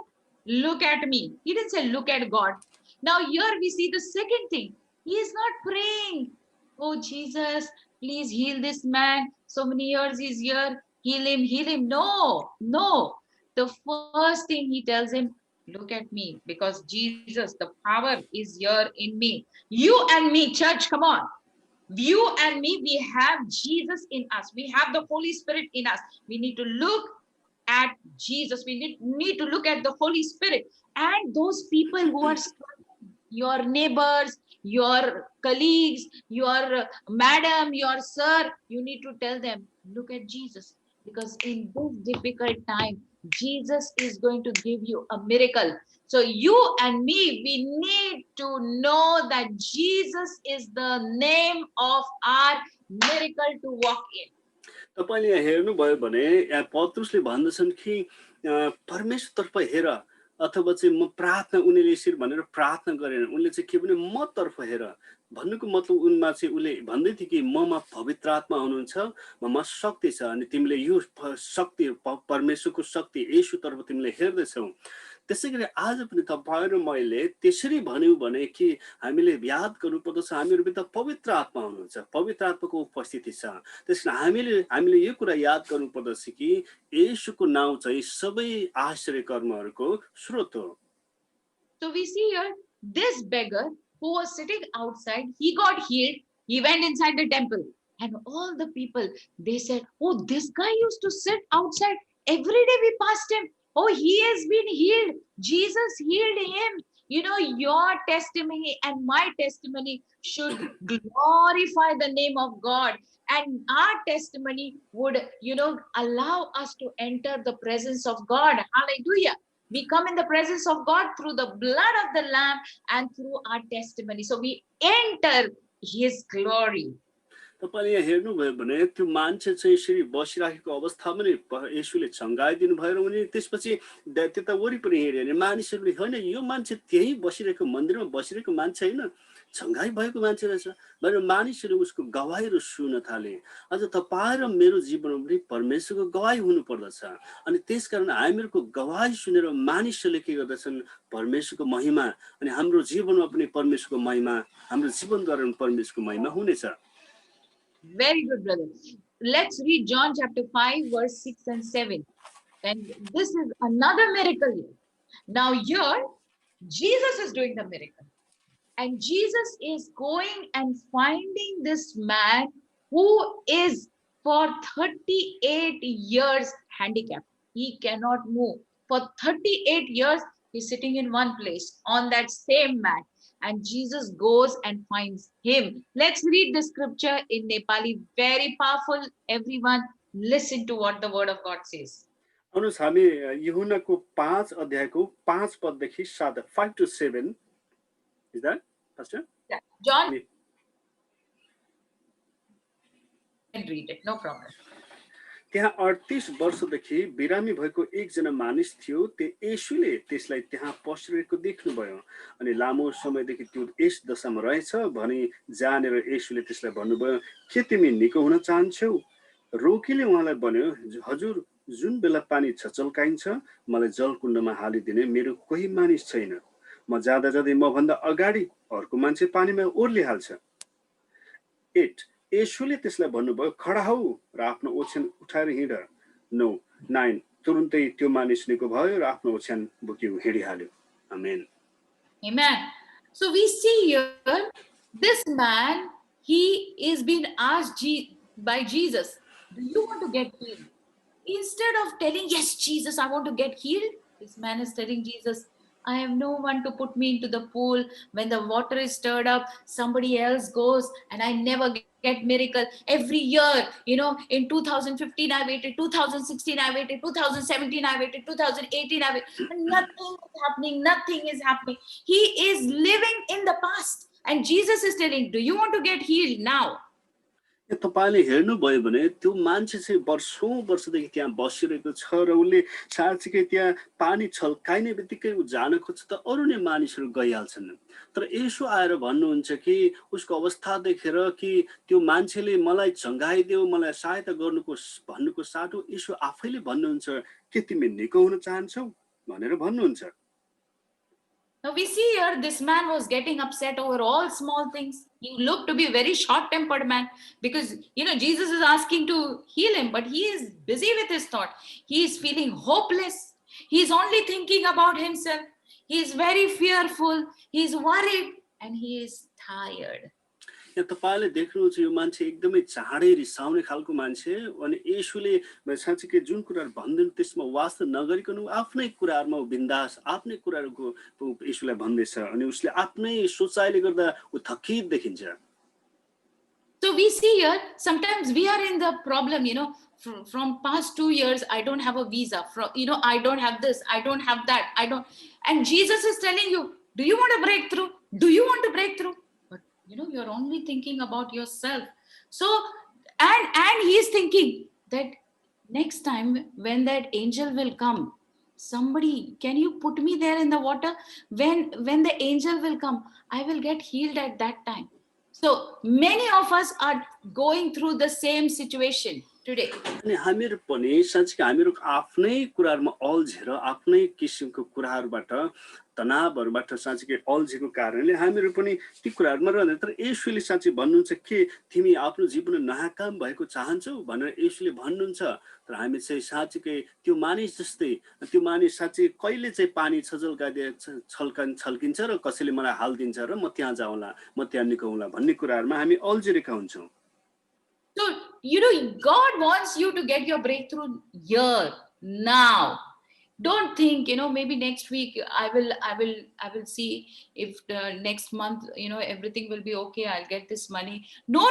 Speaker 3: Look at me. He didn't say look at God. Now here we see the second thing. He is not praying, oh Jesus, please heal this man, so many years he's here, heal him. No. The first thing he tells him, look at me, because Jesus, the power is here in me. You and me, church, come on. You and me, we have Jesus in us. We have the Holy Spirit in us. We need to look at Jesus. We need to look at the Holy Spirit. And those people who are your neighbors, your colleagues, your madam, your sir, you need to tell them, look at Jesus. Because in this difficult time, Jesus is going to give you a miracle. So you and me, we need to know that Jesus is the name of our miracle to walk in.
Speaker 2: तपाईले हेर्नुभयो भने यहाँ पत्रुसले भन्दछन् कि परमेश्वरतर्फ हेर अथवा चाहिँ म प्रार्थना उनीले यसरी भनेर प्रार्थना गरेन, उनले चाहिँ के भने म तर्फ हेर भन्नुको मतलब उनमा चाहिँ उले भन्दै थियो कि ममा पवित्र आत्मा हुनुहुन्छ, ममा शक्ति छ अनि तिमीले यो शक्ति परमेश्वरको शक्ति येशूतर्फ तिमीले हेर्दैछौ। त्यसै गरी आज पनि तपाईँ र मैले त्यसरी भन्यौँ भने कि हामीले याद गर्नुपर्दछ हामीहरूभित्र पवित्र आत्मा हुनुहुन्छ, पवित्र आत्माको उपस्थिति छ। त्यसकारण हामीले यो कुरा याद गर्नुपर्दछ कि येशूको नाउँ चाहिँ सबै आश्चर्य कर्महरूको स्रोत हो।
Speaker 3: So we see here this beggar who was sitting outside, he got healed. He went inside the temple, and all the people, they said, "Oh, this guy used to sit outside every day. We passed him. Oh, he has been healed. Jesus healed him." You know, your testimony and my testimony should glorify the name of God, and our testimony would, allow us to enter the presence of God. Hallelujah. We come in the presence of God through the blood of the Lamb and through our testimony. So we enter His glory.
Speaker 2: तपाईले यहाँ हेर्नुभयो भने त्यो मान्छे चाहिँ यसरी बसिराखेको अवस्थामा नै येशूले छङ्गाइदिनु भयो र उनी त्यसपछि त्यता वरिपरि हेऱ्यो भने मानिसहरूले होइन यो मान्छे त्यही बसिरहेको मन्दिरमा बसिरहेको मान्छे होइन, छङ्गाइ भएको मान्छे रहेछ भनेर मानिसहरू उसको गवाईहरू सुन्न थाले। अझ तपाईँ र मेरो जीवनमा पनि परमेश्वरको गवाई हुनुपर्दछ। अनि त्यसकारण हामीहरूको गवाई सुनेर मानिसहरूले के गर्दछन्, परमेश्वरको महिमा, अनि हाम्रो जीवनमा पनि परमेश्वरको महिमा, हाम्रो जीवनद्वारा परमेश्वरको महिमा हुनेछ।
Speaker 3: Very good, brother. Let's read John chapter 5, verse 6 and 7. And this is another miracle here. Now here, Jesus is doing the miracle. And Jesus is going and finding this man who is for 38 years handicapped. He cannot move. For 38 years, he's sitting in one place on that same mat. And Jesus goes and finds him. Let's read the scripture in Nepali. Very powerful. Everyone, listen to what the word of God says.
Speaker 2: अनुस हामी यूहन्नाको 5 अध्यायको 5 पददेखि 7, 5 to 7. Is that Pastor?
Speaker 3: Yeah. John, can read it, no problem.
Speaker 2: त्यहाँ 38 वर्षदेखि बिरामी भएको एकजना मानिस थियो। येशूले त्यसलाई त्यहाँ पसिरहेको देख्नुभयो अनि लामो समयदेखि त्यो यस दशामा रहेछ भनी जानेर येशूले त्यसलाई भन्नुभयो, के तिमी निको हुन चाहन्छौ? रोगीले उहाँलाई भन्यो, हजुर, जुन बेला पानी छचल्काइन्छ मलाई जलकुण्डमा हालिदिने मेरो कोही मानिस छैन। म जाँदा जाँदै मभन्दा अगाडि अर्को मान्छे पानीमा ओर्लिहाल्छ। 8 येशूले त्यसलाई भन्नुभयो, खडा हौ र आफ्नो ओछ्यान उठाएर हिँड। 9 तुरुन्तै त्यो मानिस निको भयो र आफ्नो ओछ्यान बोकी हिँडिहाल्यो। आमेन।
Speaker 3: Amen. So we see here this man, he is being asked by Jesus, do you want to get healed? Instead of telling, yes, Jesus, I want to get healed, this man is telling Jesus, I have no one to put me into the pool. When the water is stirred up, somebody else goes, and I never get miracle. Every year, in 2015 I waited, 2016 I waited, 2017 I waited, 2018 I waited, and nothing is happening. He is living in the past, and Jesus is telling, do you want to get healed now?
Speaker 2: तपाईले हेर्नुभयो भने त्यो मान्छे चाहिँ वर्षौं वर्षदेखि त्यहाँ बसिरहेको छ र उसले साँच्चीकै त्यहाँ पानी छल्काइने बित्तिकै उ जान खोज्छ त अरू नै मानिसहरू गइहाल्छन्। तर येशू आएर भन्नुहुन्छ कि उसको अवस्था देखेर कि त्यो मान्छेले मलाई छङ्गाइदेऊ, मलाई सहायता भन्नुको साटो येशू आफैले भन्नुहुन्छ, के तिमी निको हुन चाहन्छौ भनेर भन्नुहुन्छ।
Speaker 3: Now we see here this man was getting upset over all small things. He looked to be a very short-tempered man because, Jesus is asking to heal him, but he is busy with his thought. He is feeling hopeless. He is only thinking about himself. He is very fearful. He is worried and he is tired.
Speaker 2: यहाँ तपाईले देख्नुहुन्छ यो मान्छे एकदमै चाँडै रिसाउने खालको मान्छे अनि येशूले साँच्चीकै जुन कुराहरु भन्दैन त्यसमा वास्ता नगरिकन आफ्नै कुराहरुमा बिन्दास आफ्नै कुराहरुको येशूलाई भन्दैछ अनि उसले आफ्नै सोचाइले गर्दा उ थकित देखिन्छ।
Speaker 3: So we see here sometimes we are in the problem, from past 2 years I don't have a visa, I don't have this, I don't have that, and Jesus is telling you, do you want a breakthrough? Do you want a breakthrough? You're only thinking about yourself. So, and he is thinking that next time when that angel will come, somebody, can you put me there in the water? When the angel will come, I will get healed at that time. So many of us are going through the same situation. today.
Speaker 2: अनि हामीहरू पनि साँच्चै हामीहरू आफ्नै कुराहरुमा अल्झेर आफ्नै किसिमको कुराहरुबाट तनावहरुबाट साँच्चै अल्झेको कारणले हामीहरू पनि ती कुराहरुमा रहँदैन। तर येशूले साँच्चै भन्नुहुन्छ के तिमी आफ्नो जीवनमा नाकाम भएको चाहन्छौ भनेर येशूले भन्नुहुन्छ। तर हामी चाहिँ साँच्चै त्यो मानिस जस्तै त्यो मानिस साँच्चै कहिले चाहिँ पानी छल्काइदिए छल्किन्छ र कसैले मलाई हाल्दिन्छ र म त्यहाँ जाउँला म त्यहाँ निकाउँला भन्ने कुराहरुमा हामी अल्झिरहेका हुन्छौँ।
Speaker 3: So, God wants you to get your breakthrough here, now. Don't think, maybe next week I will see if next month, everything will be okay. I'll get this money. No.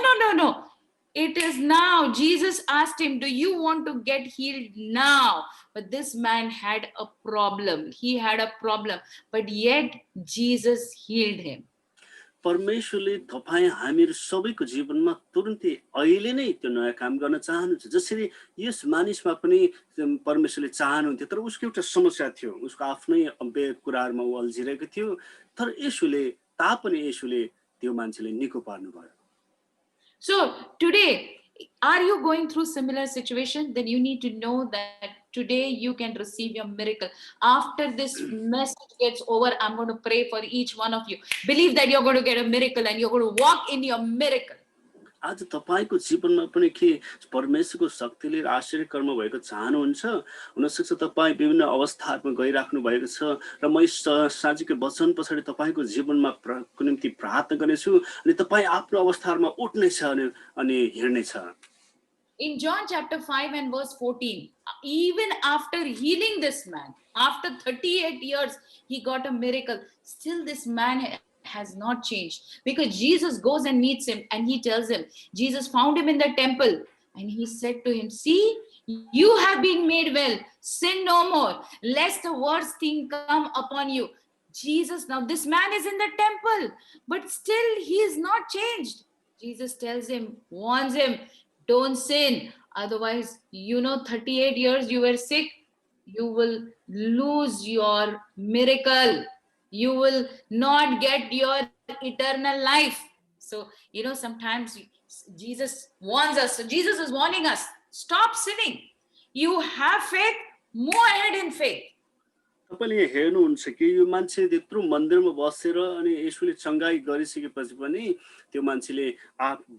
Speaker 3: It is now. Jesus asked him, do you want to get healed now? But this man had a problem. He had a problem, but yet Jesus healed him.
Speaker 2: परमेश्वरले तपाईं हामीहरू सबैको जीवनमा तुरुन्तै अहिले नै त्यो नयाँ काम गर्न चाहनुहुन्छ। जसरी यस मानिसमा पनि परमेश्वरले चाहनुहुन्थ्यो तर उसको एउटा समस्या थियो, उसको आफ्नै कुराहरुमा उ अल्झिरहेको थियो। तर येशूले त्यो मान्छेले निको पार्नुभयो।
Speaker 3: So today, are you going through similar situation? Then you need to know that today you can receive your miracle. After this message gets over, I'm going to pray for each one of you. Believe that you're going to get a miracle and you're going to walk in your miracle.
Speaker 2: आज तपाईको जीवनमा पनि के परमेश्वरको शक्तिले आश्चर्य कर्म भएको चाहनुहुन्छ? हुन सक्छ तपाई विभिन्न अवस्थाहरुमा गइराख्नु भएको छ र म साँच्चैको वचन पछाडी तपाईको जीवनमा को निम्ति प्रार्थना गर्नेछु अनि तपाई आफ्नो अवस्थाहरुमा उठ्नेछ अनि हिड्नेछ।
Speaker 3: In John chapter 5 and verse 14, even after healing this man, after 38 years, he got a miracle. Still this man has not changed, because Jesus goes and meets him and he tells him, Jesus found him in the temple and he said to him, see, you have been made well, sin no more, lest the worst thing come upon you. Jesus, now this man is in the temple, but still he is not changed. Jesus tells him, warns him, don't sin, otherwise 38 years you were sick, you will lose your miracle, you will not get your eternal life. So sometimes Jesus warns us. So Jesus is warning us, stop sinning. You have faith, move ahead in faith.
Speaker 2: तपाईले हेर्नुहुन्छ कि यो मान्छे त्यत्रो मन्दिरमा बसेर अनि येशूले चंगाई गरिसकेपछि पनि त्यो मान्छेले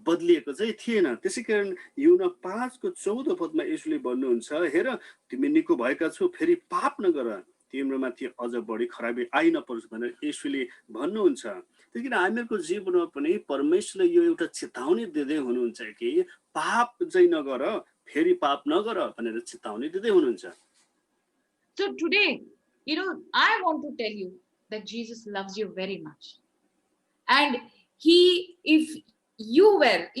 Speaker 2: बदलिएको चाहिँ थिएन। त्यसैकारण यूहन्ना 5 को 14 पदमा येशूले भन्नुहुन्छ, हेर तिमी निको भएका छौ, फेरि पाप नगर, तिम्रोमाथि अझ बढी खराबी आइ नपरोस् भनेर येशूले भन्नुहुन्छ। त्यसैकारण हामीहरूको जीवनमा पनि परमेश्वरले यो एउटा चेतावनी दिँदै हुनुहुन्छ कि पाप चाहिँ नगर, फेरि पाप नगर भनेर चेतावनी दिँदै हुनुहुन्छ।
Speaker 3: So today, I want to tell you that Jesus loves you very much. And if you were,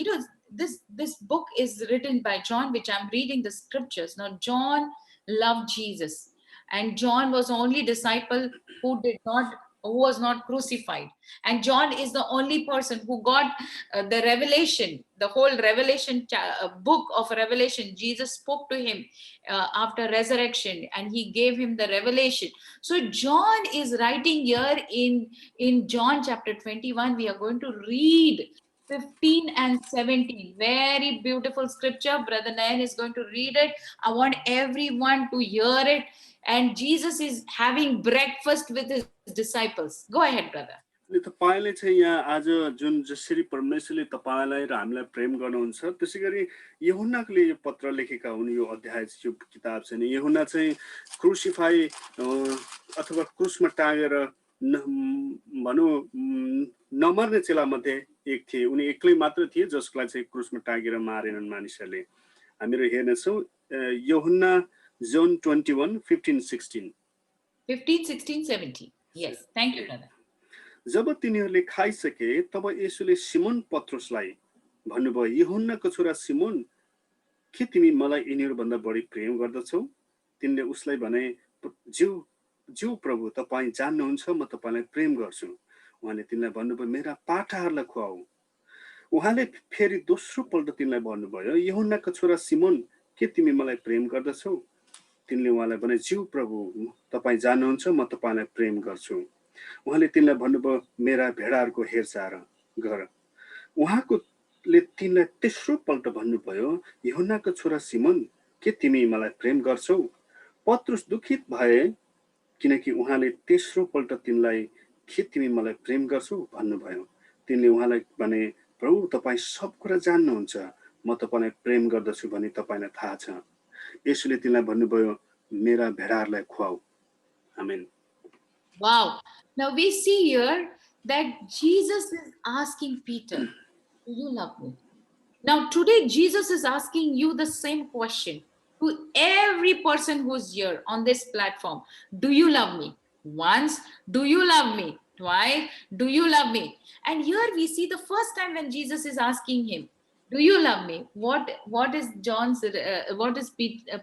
Speaker 3: this book is written by John, which I'm reading the scriptures. Now, John loved Jesus. And John was the only disciple who was not crucified. And John is the only person who got the revelation, the whole revelation book of Revelation. Jesus spoke to him after resurrection and he gave him the revelation. So John is writing here in John chapter 21. We are going to read 15 and 17. Very beautiful scripture. Brother Nayan is going to read it. I want everyone to hear it. And Jesus is having breakfast with his disciples. Go ahead, brother.
Speaker 2: तपाईले चाहिँ यहाँ आज जुन जसरी परमेश्वरले तपाईलाई र हामीलाई प्रेम गर्नुहुन्छ त्यसैगरी यूहन्नाले यो पत्र लेखेका हुन्। यो अध्याय यो किताब चाहिँ यूहन्ना चाहिँ क्रुसिफाई अथवा क्रुसमा टाँगेर भनौं नमर्ने चेला मध्ये एक थिए। उनी एक्लै मात्र थिए जसलाई चाहिँ क्रुसमा टाँगेर मारेनन् मानिसहरूले। हामीहरू हेर्नेछौँ यूहन्ना John 21, 15, 16.
Speaker 3: 15, 16, 17. Yes, thank you, brother.
Speaker 2: जब तिनीहरूले खाइसके तब येशूले सिमोन पत्रुसलाई भन्नुभयो, यूहन्नाको छोरा सिमोन, के तिमी मलाई यिनीहरू भन्दा बढी प्रेम गर्दछौ? तिनले उसलाई भने, ज्यू प्रभु, तपाई जान्नुहुन्छ म तपाईलाई प्रेम गर्छु। उहाँले तिनलाई भन्नुभयो, मेरा पाठाहरूलाई खुवाऊ। उहाँले फेरि दोस्रो पल्ट तिनलाई भन्नुभयो, यूहन्नाको छोरा सिमोन, के तिमी मलाई प्रेम गर्दछौ? तिनले उहाँलाई भने, ज्यू प्रभु, तपाई जान्नुहुन्छ म तपाईलाई प्रेम गर्छु। उहाँले तिनलाई भन्नुभयो, मेरा भेडाहरूको हेरचाह गर। उहाँको पत्रुसले तिनलाई तेस्रो पल्ट भन्नुभयो, यूहन्नाको छोरा सिमोन, के तिमी मलाई प्रेम गर्छौ? पत्रुस दुखित भए किनकि उहाँले तेस्रो पल्ट तिनलाई के तिमी मलाई प्रेम गर्छौ भन्नुभयो। तिनले उहाँलाई भने, प्रभु तपाईँ सब कुरा जान्नुहुन्छ, म तपाईलाई प्रेम गर्दछु भनी तपाईलाई थाहा छ। यसुले तिनलाई भन्नुभयो, मेरा भेडाहरूलाई खुवाऊ। आमेन।
Speaker 3: Wow. Now we see here that Jesus is asking Peter, do you love me? Now today Jesus is asking you the same question to every person who's here on this platform. Do you love me? Once, do you love me? Twice, do you love me? And here we see the first time when Jesus is asking him, do you love me? What is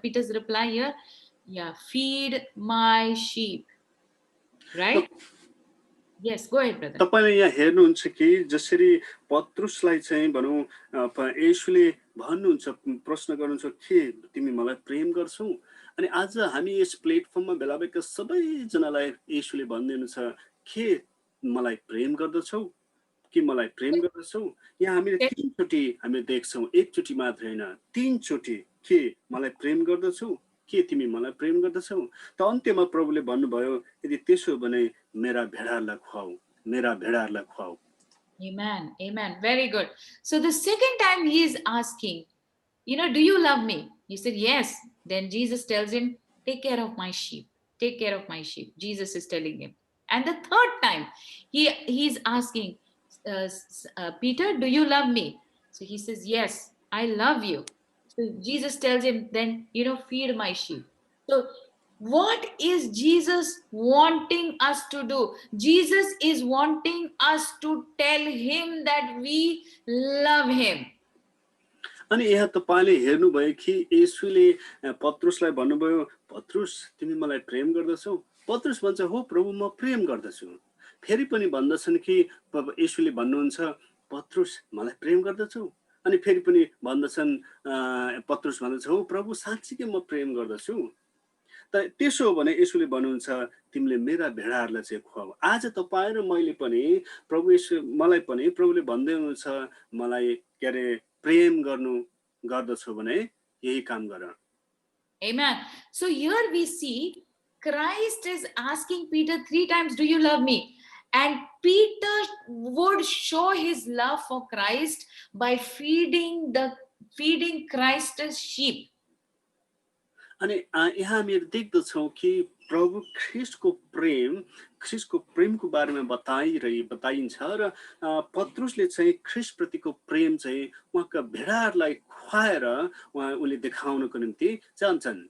Speaker 3: Peter's reply here? Yeah, feed my sheep. Right? Yes, go ahead, brother.
Speaker 2: तपाईले यहाँ हेर्नुहुन्छ कि जसरी पत्रुसलाई चाहिँ भनौं येशूले भन्नुहुन्छ, प्रश्न गर्नुहुन्छ, के तिमी मलाई प्रेम गर्छौ? अनि आज हामी यस प्लेटफर्ममा भेला भएका सबैजनालाई येशूले भन्दिनु छ, के मलाई प्रेम गर्दछौ? के मलाई प्रेम गर्दछौ? यहाँ हामीले तीनचोटी हामी देख्छौं, एकचोटी मात्र हैन, तीनचोटी के मलाई प्रेम गर्दछौ? के तिमी मलाई प्रेम गर्दछौ? त अन्त्यमा प्रभुले भन्नुभयो, यदि त्यसो भने मेरा भेडाहरूलाई खुवाऊ, मेरा भेडाहरूलाई खुवाऊ।
Speaker 3: Amen. Amen. Very good. So the second time he is asking, do you love me? He said, yes. Then Jesus tells him, take care of my sheep. Take care of my sheep. Jesus is telling him. And the third time he's asking, Peter, do you love me? So he says, yes, I love you. So Jesus tells him, then, feed my sheep. So what is Jesus wanting us to do? Jesus is wanting us to tell him that we love him.
Speaker 2: अनि यहाँ तपाईले हेर्नुभयो कि येशूले पत्रुसलाई भन्नुभयो, पत्रुस तिमी मलाई प्रेम गर्दछौ? पत्रुस भन्छ, हो प्रभु म प्रेम गर्दछु। फेरि पनि भन्दछन् कि येशूले भन्नुहुन्छ, पत्रुस मलाई प्रेम गर्दछौ? अनि फेरि पनि भन्दछन्, पत्रुस भन्दछ, हो प्रभु साँच्चीकै म प्रेम गर्दछु। त त्यसो हो भने येशूले भन्नुहुन्छ, तिमीले मेरा भेडाहरूलाई चाहिँ खुवाऊ। आज तपाईँ र मैले पनि प्रभु येशू मलाई पनि प्रभुले भन्दै हुनुहुन्छ, मलाई के अरे प्रेम गर्दछौ भने यही काम गर।
Speaker 3: Amen. So here we see Christ is asking Peter 3 times, do you love me? And Peter would show his love for Christ by feeding Christ's sheep.
Speaker 2: अनि यहाँ हामीले देख्दछौँ कि प्रभु ख्रीष्टको प्रेमको बारेमा बताइन्छ र पत्रुसले चाहिँ ख्रीष्ट प्रतिको प्रेम चाहिँ उहाँका भेडाहरूलाई खुवाएर उनले देखाउनको निम्ति चाहन्छन्।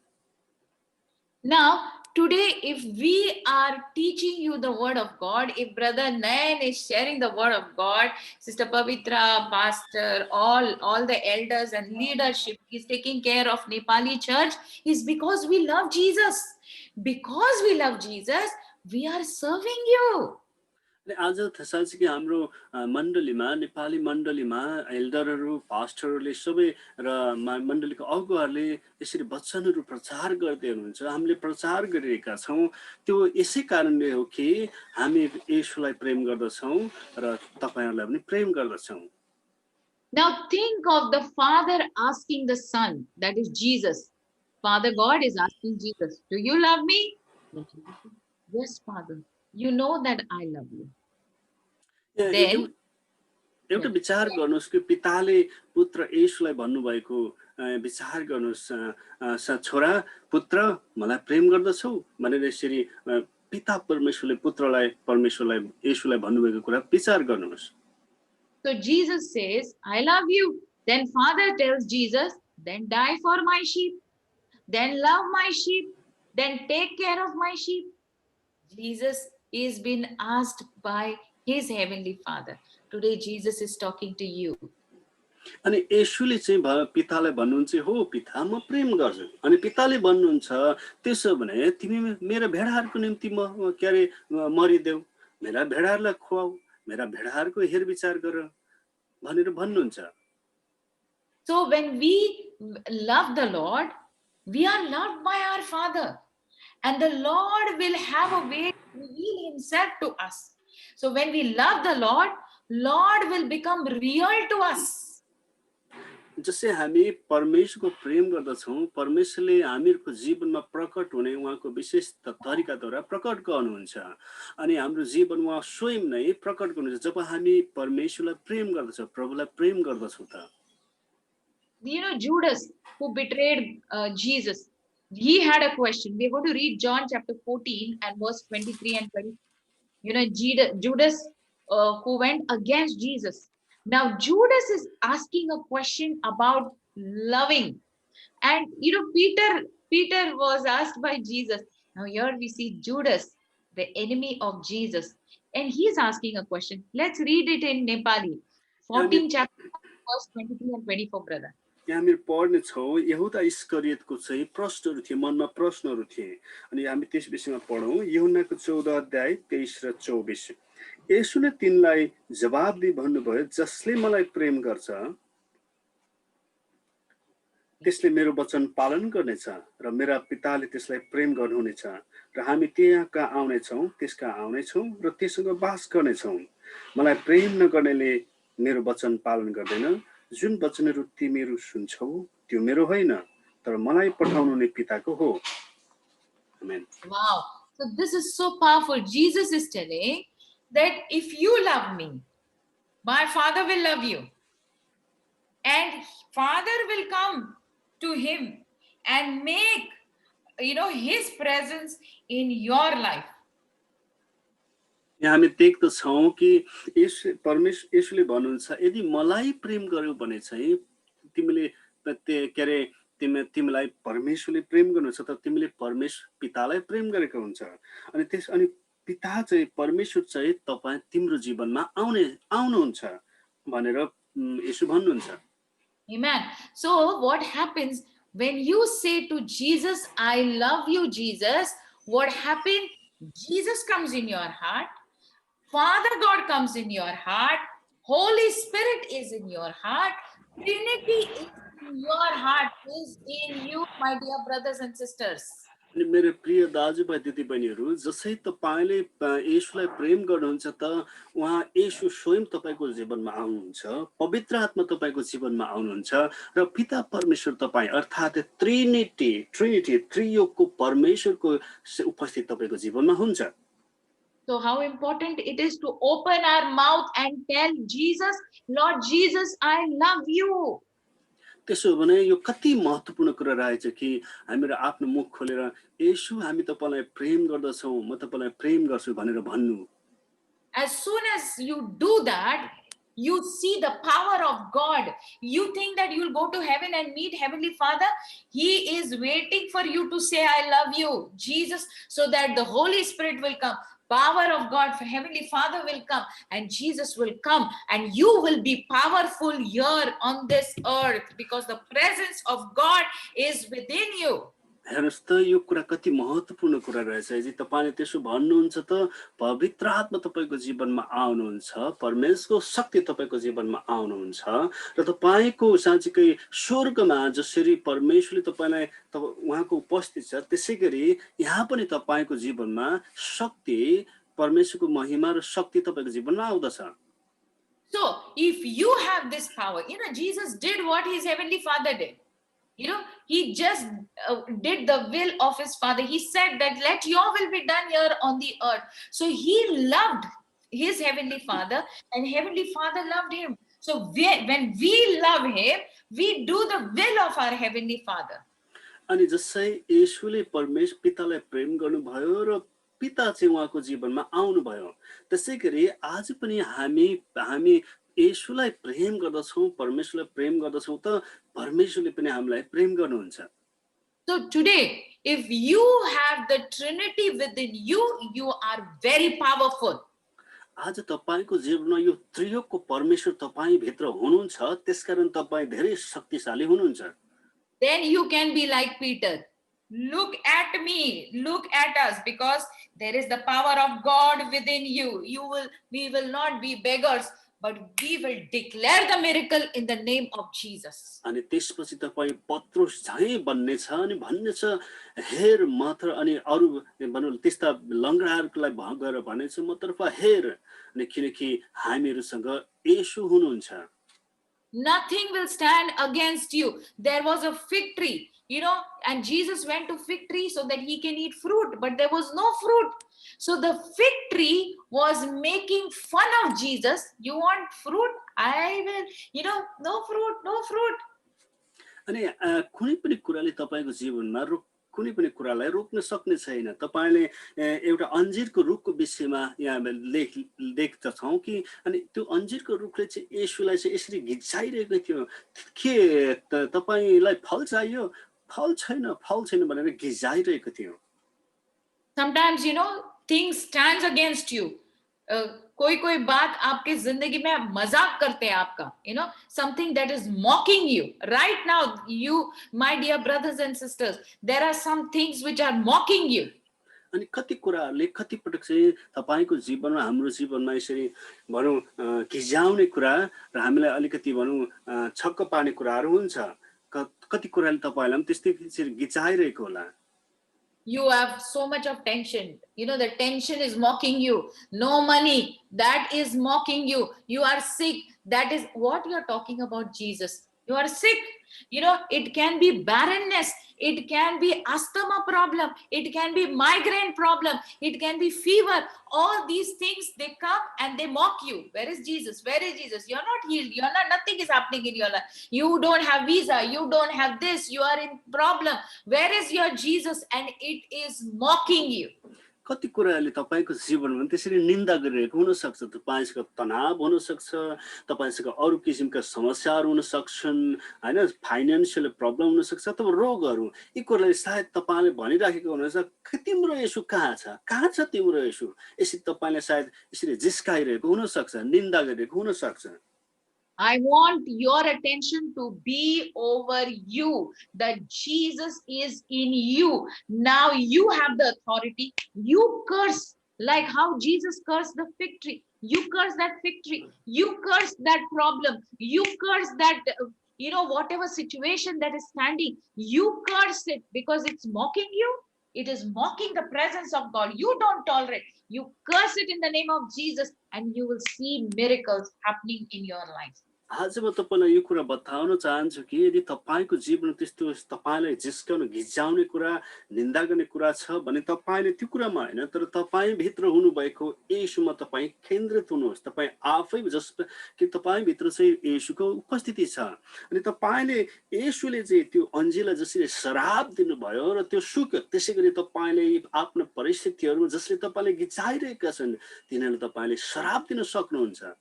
Speaker 3: Now, today, if we are teaching you the word of God, if Brother Nayan is sharing the word of God, Sister Pavitra, Pastor, all the elders and leadership is taking care of Nepali church, is because we love Jesus. Because we love Jesus, we are serving you.
Speaker 2: आज साँच्चै हाम्रो मण्डलीमा, नेपाली मण्डलीमा एल्डरहरू, पास्टरहरूले सबै र मण्डलीको अगुवाहरूले यसरी वचनहरू प्रचार गर्दै हुनुहुन्छ। हामीले प्रचार गरिरहेका छौँ। त्यो यसै कारणले हो कि हामी येशूलाई प्रेम गर्दछौँ र तपाईहरुलाई पनि प्रेम गर्दछौँ।
Speaker 3: Now think of the Father asking the Son, that is Jesus. Father God is asking Jesus, do you love me? Yes, Father. You know that I love you. Then
Speaker 2: एउटा विचार गर्नुस् कि पिताले पुत्र येशूलाई भन्नुभएको विचार गर्नुस्, छोरा पुत्र मलाई प्रेम गर्दछौ भनेर यसरी पिता परमेश्वरलाई येशूलाई भन्नुभएको कुरा विचार गर्नुस्।
Speaker 3: So Jesus says, I love you. Then Father tells Jesus, then die for my sheep. Then love my sheep. Then take care of my sheep. Jesus is being asked by his heavenly Father. Today Jesus is talking to you.
Speaker 2: अनि येशूले चाहिँ पितालाई भन्नुहुन्छ, हो पिता म प्रेम गर्छु। अनि पिताले भन्नुहुन्छ, त्यसो भने तिमी मेरा भेडाहरूको निम्ति म के अरे मरिदेऊ, मेरा भेडाहरूलाई खुवाऊ, मेरा भेडाहरूको हेरविचार गर भनेर भन्नुहुन्छ।
Speaker 3: So when we love the Lord, we are loved by our Father, and the Lord will have a way to reveal himself to us. So when we love the Lord, Lord will become real to us.
Speaker 2: जसै हामी परमेश्वरको प्रेम गर्दछौँ, परमेश्वरले हामीहरूको जीवनमा प्रकट हुने उहाँको विशेष तरिकाद्वारा प्रकट गर्नुहुन्छ अनि हाम्रो जीवन उहाँ स्वयं नै प्रकट गर्नुहुन्छ जब हामी परमेश्वरलाई प्रेम गर्दछौँ, प्रभुलाई प्रेम गर्दछौँ त।
Speaker 3: You know, Judas, who betrayed Jesus, he had a question. We're going to read John chapter 14 and verse 23 and 20. You know, Judas who went against Jesus. Now, Judas is asking a question about loving. And, you know, Peter was asked by Jesus. Now, here we see Judas, the enemy of Jesus. And he's asking a question. Let's read it in Nepali. 14 chapter, verse 23 and 24, brother.
Speaker 2: यहाँ हामी पढ्नेछौँ यहुदा इस्करियतको चाहिँ प्रश्नहरू थिए, मनमा प्रश्नहरू थिए अनि हामी त्यस विषयमा पढौँ। यूहन्नाको 14 अध्याय 23 र 24। येशूले तिनलाई जवाब दिई भन्नुभयो, जसले मलाई प्रेम गर्छ त्यसले मेरो वचन पालन गर्नेछ र मेरा पिताले त्यसलाई प्रेम गर्नुहुनेछ र हामी त्यहाँ कहाँ आउनेछौँ, त्यसका आउनेछौँ र त्यससँग वास गर्नेछौँ। मलाई प्रेम नगर्नेले मेरो वचन पालन गर्दैन। जुन वचनहरू तिमीहरू सुन्छौ त्यो मेरो होइन, तर मलाई पठाउनुहुने पिताको हो। आमेन।
Speaker 3: Wow. So this is so powerful. Jesus is telling that if you love me, my Father will love you. And Father will come to him and make, you know, his presence in your life.
Speaker 2: यहाँ हामी देख्दछौँ कि येशूले भन्नुहुन्छ, यदि मलाई प्रेम गर्यौ भने चाहिँ तिमीले के अरे तिमीलाई परमेश्वरले प्रेम गर्नुहुन्छ त तिमीले परमेश्वर पितालाई प्रेम गरेको हुन्छ अनि पिता चाहिँ परमेश्वर चाहिँ तपाईँ तिम्रो जीवनमा आउनुहुन्छ भनेर येशू भन्नुहुन्छ।
Speaker 3: Amen. So what happens when you say to Jesus, I love you, Jesus, what happens? Jesus comes in your heart. Father God comes in your heart. Holy Spirit is in your heart. Trinity is in your heart, is in you, my dear brothers and sisters.
Speaker 2: अनि मेरो प्रिय दाजुभाइ दिदीबहिनीहरू, जसै तपाईले येशूलाई प्रेम गर्नुहुन्छ त उहाँ येशू स्वयं तपाईको जीवनमा आउनुहुन्छ, पवित्र आत्मा तपाईको जीवनमा आउनुहुन्छ र पिता परमेश्वर तपाईँ अर्थात् ट्रिनिटी त्रियोगको परमेश्वरको उपस्थिति तपाईको जीवनमा हुन्छ।
Speaker 3: So how important it is to open our mouth and tell Jesus, Lord Jesus, I love you.
Speaker 2: त्यसो भने यो कति महत्त्वपूर्ण कुरा रहेछ कि हामीहरू आफ्नो मुख खोलेर येशू हामी तपाईलाई प्रेम गर्दछौँ, म तपाईलाई प्रेम गर्छु भनेर भन्नु।
Speaker 3: As soon as you do that, you see the power of God. You think that you'll go to heaven and meet Heavenly Father. He is waiting for you to say, I love you, Jesus, so that the Holy Spirit will come. Power of God, for Heavenly Father will come and Jesus will come and you will be powerful here on this earth because the presence of God is within you.
Speaker 2: हेर्नुस् त यो कुरा कति महत्त्वपूर्ण कुरा रहेछ। यदि तपाईले त्यसो भन्नुहुन्छ त पवित्र आत्मा तपाईको जीवनमा आउनुहुन्छ, परमेश्वरको शक्ति तपाईको जीवनमा आउनुहुन्छ र तपाईको साँच्चै स्वर्गमा जसरी परमेश्वरले तपाईलाई उहाँको उपस्थिति छ त्यसैगरी यहाँ पनि तपाईको जीवनमा शक्ति, परमेश्वरको महिमा र शक्ति तपाईको जीवनमा आउँदछ।
Speaker 3: So if you have this power, you know, Jesus did what his Heavenly Father did. You know, he just did the will of his Father. He said that let your will be done here on the earth. So he loved his Heavenly Father and Heavenly Father loved him. So when we love him, we do the will of our Heavenly Father.
Speaker 2: अनि जसै येशूले परमेश्वर पितालाई प्रेम गर्नुभयो र पिता चाहिँ उहाँको जीवनमा आउनुभयो, त्यसैगरी आज पनि हामी येशूलाई प्रेम गर्दछौँ, परमेश्वरलाई प्रेम गर्दछौँ त परमेश्वरले पनि हामीलाई प्रेम गर्नुहुन्छ।
Speaker 3: So today, if you have the Trinity within you, you are very powerful.
Speaker 2: आज तपाईको जीवनमा यो त्रियोगको परमेश्वर तपाईँ भित्र हुनुहुन्छ, त्यसकारण तपाईँ धेरै शक्तिशाली हुनुहुन्छ।
Speaker 3: Then you can be like Peter. Look at me, look at us, because there is the power of God within you. We will not be beggars, but we will declare the miracle in the name of Jesus.
Speaker 2: अनि त्यसपछि तपाईँ पत्रुस झैं बन्ने छ अनि भन्ने छ, हेर मात्र अनि अरु भनौँ त्यस्ता लङ्गडाहरूलाई गएर भनेछ मतर्फ हेर, अनि किनकि हामीहरूसँग येशू हुनुहुन्छ।
Speaker 3: Nothing will stand against you. There was a fig tree, and Jesus went to fig tree so that he can eat fruit, but there was no fruit. So the fig tree was making fun of Jesus. You want fruit? I will, no fruit, no fruit.
Speaker 2: अनि कुनै पनि कुराले तपाईको जीवनमा कुनै पनि कुरालाई रोक्न सक्ने छैन। तपाईले एउटा अन्जिरको रुखको विषयमा यहाँ देख्दछौँ कि अनि त्यो अन्जिरको रुखले चाहिँ येशूलाई चाहिँ यसरी घिचाइरहेको थियो के तपाईलाई फल चाहियो, फल छैन भनेर घिचाइरहेको थियो।
Speaker 3: Sometimes things stands against you. कोई बात आपके जिंदगी में मजाक करते हैं आपका, something that is mocking you right now. You, my dear brothers and sisters, there are some things which are mocking you.
Speaker 2: अनि कति कुराहरूले कति पटक चाहिँ तपाईको जीवनमा हाम्रो जीवनमा यसरी भनौँ घिजाउने कुरा र हामीलाई अलिकति भनौँ छक्क पार्ने कुराहरू हुन्छ। कति कुराले तपाईलाई पनि त्यस्तै यसरी घिचाइरहेको होला।
Speaker 3: You have so much of tension. The tension is mocking you. No money, that is mocking you. You are sick. That is what you are talking about, Jesus. You are sick. It can be barrenness. It can be asthma problem. It can be migraine problem. It can be fever. All these things, they come and they mock you. Where is Jesus? Where is Jesus? You're not healed. Nothing is happening in your life. You don't have visa. You don't have this. You are in problem. Where is your Jesus? And it is mocking you.
Speaker 2: कति कुराहरूले तपाईको जीवनमा त्यसरी निन्दा गरिरहेको हुन सक्छ। तपाईसँग तनाव हुन सक्छ, तपाईसँग अरू किसिमका समस्याहरू हुन सक्छन्, हैन, फाइनान्शियल प्रब्लम हुन सक्छ अथवा रोगहरू। यी कुराले सायद तपाईले भनिराखेको हुनुहुन्छ कि तिम्रो येशू कहाँ छ तिम्रो येशू। यसरी तपाईले सायद यसरी जिस्काइरहेको हुन सक्छ, निन्दा गरिरहेको हुन सक्छ।
Speaker 3: I want your attention to be over you, that Jesus is in you. Now you have the authority. You curse like how Jesus cursed the fig tree. You curse that fig tree. You curse that problem. You curse that, whatever situation that is standing. You curse it because it's mocking you. It is mocking the presence of God. You don't tolerate. You curse it in the name of Jesus, and you will see miracles happening in your life.
Speaker 2: आज म तपाईलाई यो कुरा बताउन चाहन्छु कि यदि तपाईको जीवन त्यस्तो तपाईलाई जिस्काउने घिचाउने कुरा निन्दा गर्ने कुरा छ भने तपाईले त्यो कुरामा हैन तर तपाई भित्र हुनु भएको येशूमा तपाई केन्द्रित हुनुहोस्। तपाई आफै जस्तो कि तपाई भित्र चाहिँ येशूको उपस्थिति छ अनि तपाईले येशूले चाहिँ त्यो अन्जीलाई जसरी श्राप दिनुभयो र त्यो सुक्यो त्यसैगरी तपाईले आफ्नो परिस्थितिहरुमा जसले तपाईले घिचाइरहेका छन् तिनीहरुले तपाईले श्राप दिन सक्नुहुन्छ।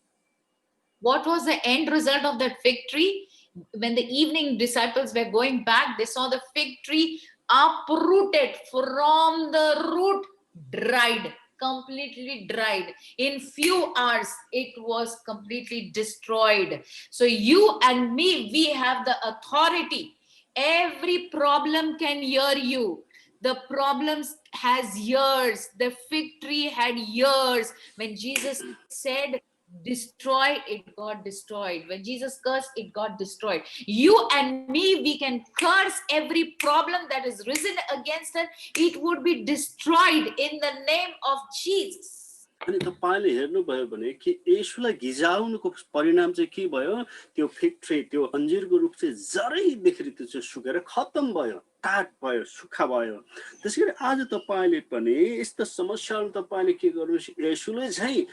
Speaker 3: What was the end result of that fig tree? When the evening disciples were going back, they saw the fig tree uprooted from the root, dried, completely dried. In few hours, it was completely destroyed. So you and me, we have the authority. Every problem can hear you. The problems has ears. The fig tree had ears. When Jesus said, destroy, it got destroyed. When Jesus cursed, it got destroyed. You and me, we can curse every problem that is risen against us. It would be destroyed in the name of Jesus.
Speaker 2: अनि तपाईले हेर्नुभयो भने कि येशूलाई घिजाउनुको परिणाम चाहिँ के भयो? त्यो फिग ट्री, त्यो अन्जीरको रुख चाहिँ जरैदेखि त्यो चाहिँ सुकेर खत्तम भयो, काट भयो, सुक्खा भयो। त्यसैगरी आज तपाईले पनि यस्तो समस्याहरू तपाईले के गर्नुस्? येशूले चाहिँ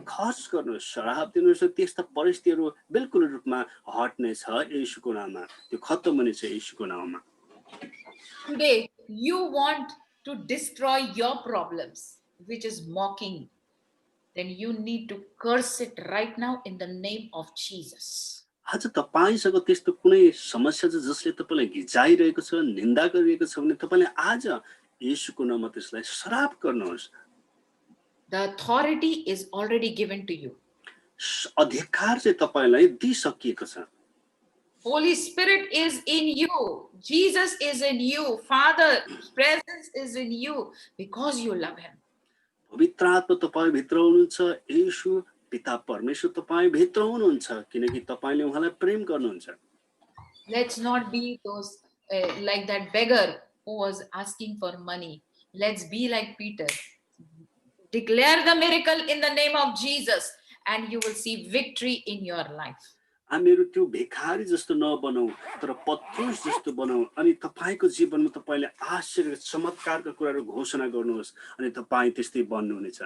Speaker 2: खर्च गर्नुस्, श्राप दिनुस्, त्यस्ता परिस्थितिहरू बिल्कुल रूपमा हट्ने छ येशूको नाममा। त्यो खत्तम हुने छ येशूको नाममा।
Speaker 3: Today you want to destroy your problems, which is mocking, then you need to curse it right now in the name of Jesus.
Speaker 2: आज तपाईसँग त्यस्तो कुनै समस्या छ जसले तपाईलाई घिचाइरहेको छ, निन्दा गरिरहेको छ भने तपाईले आज येशूको नाममा त्यसलाई श्राप गर्नुहोस्।
Speaker 3: The authority is already given to you.
Speaker 2: अधिकार चाहिँ तपाईलाई दिइसकिएको छ।
Speaker 3: Holy Spirit is in you. Jesus is in you. Father's presence is in you because you love him.
Speaker 2: पवित्र आत्मा तपाई भित्र हुनुहुन्छ, येशू पिता परमेश्वर तपाई भित्र हुनुहुन्छ किनकि तपाईले उहाँलाई प्रेम गर्नुहुन्छ।
Speaker 3: Let's not be those like that beggar who was asking for money. Let's be like Peter. Declare the miracle in the name of Jesus and you will see victory in your life.
Speaker 2: हामीहरू त्यो भिखारी जस्तो नबनौं तर पत्रुस जस्तो बनाऊ अनि तपाईको जीवनमा तपाईले आश्चर्य चमत्कारका कुराहरू घोषणा गर्नुहोस् अनि तपाई त्यस्तै बन्नुहुनेछ।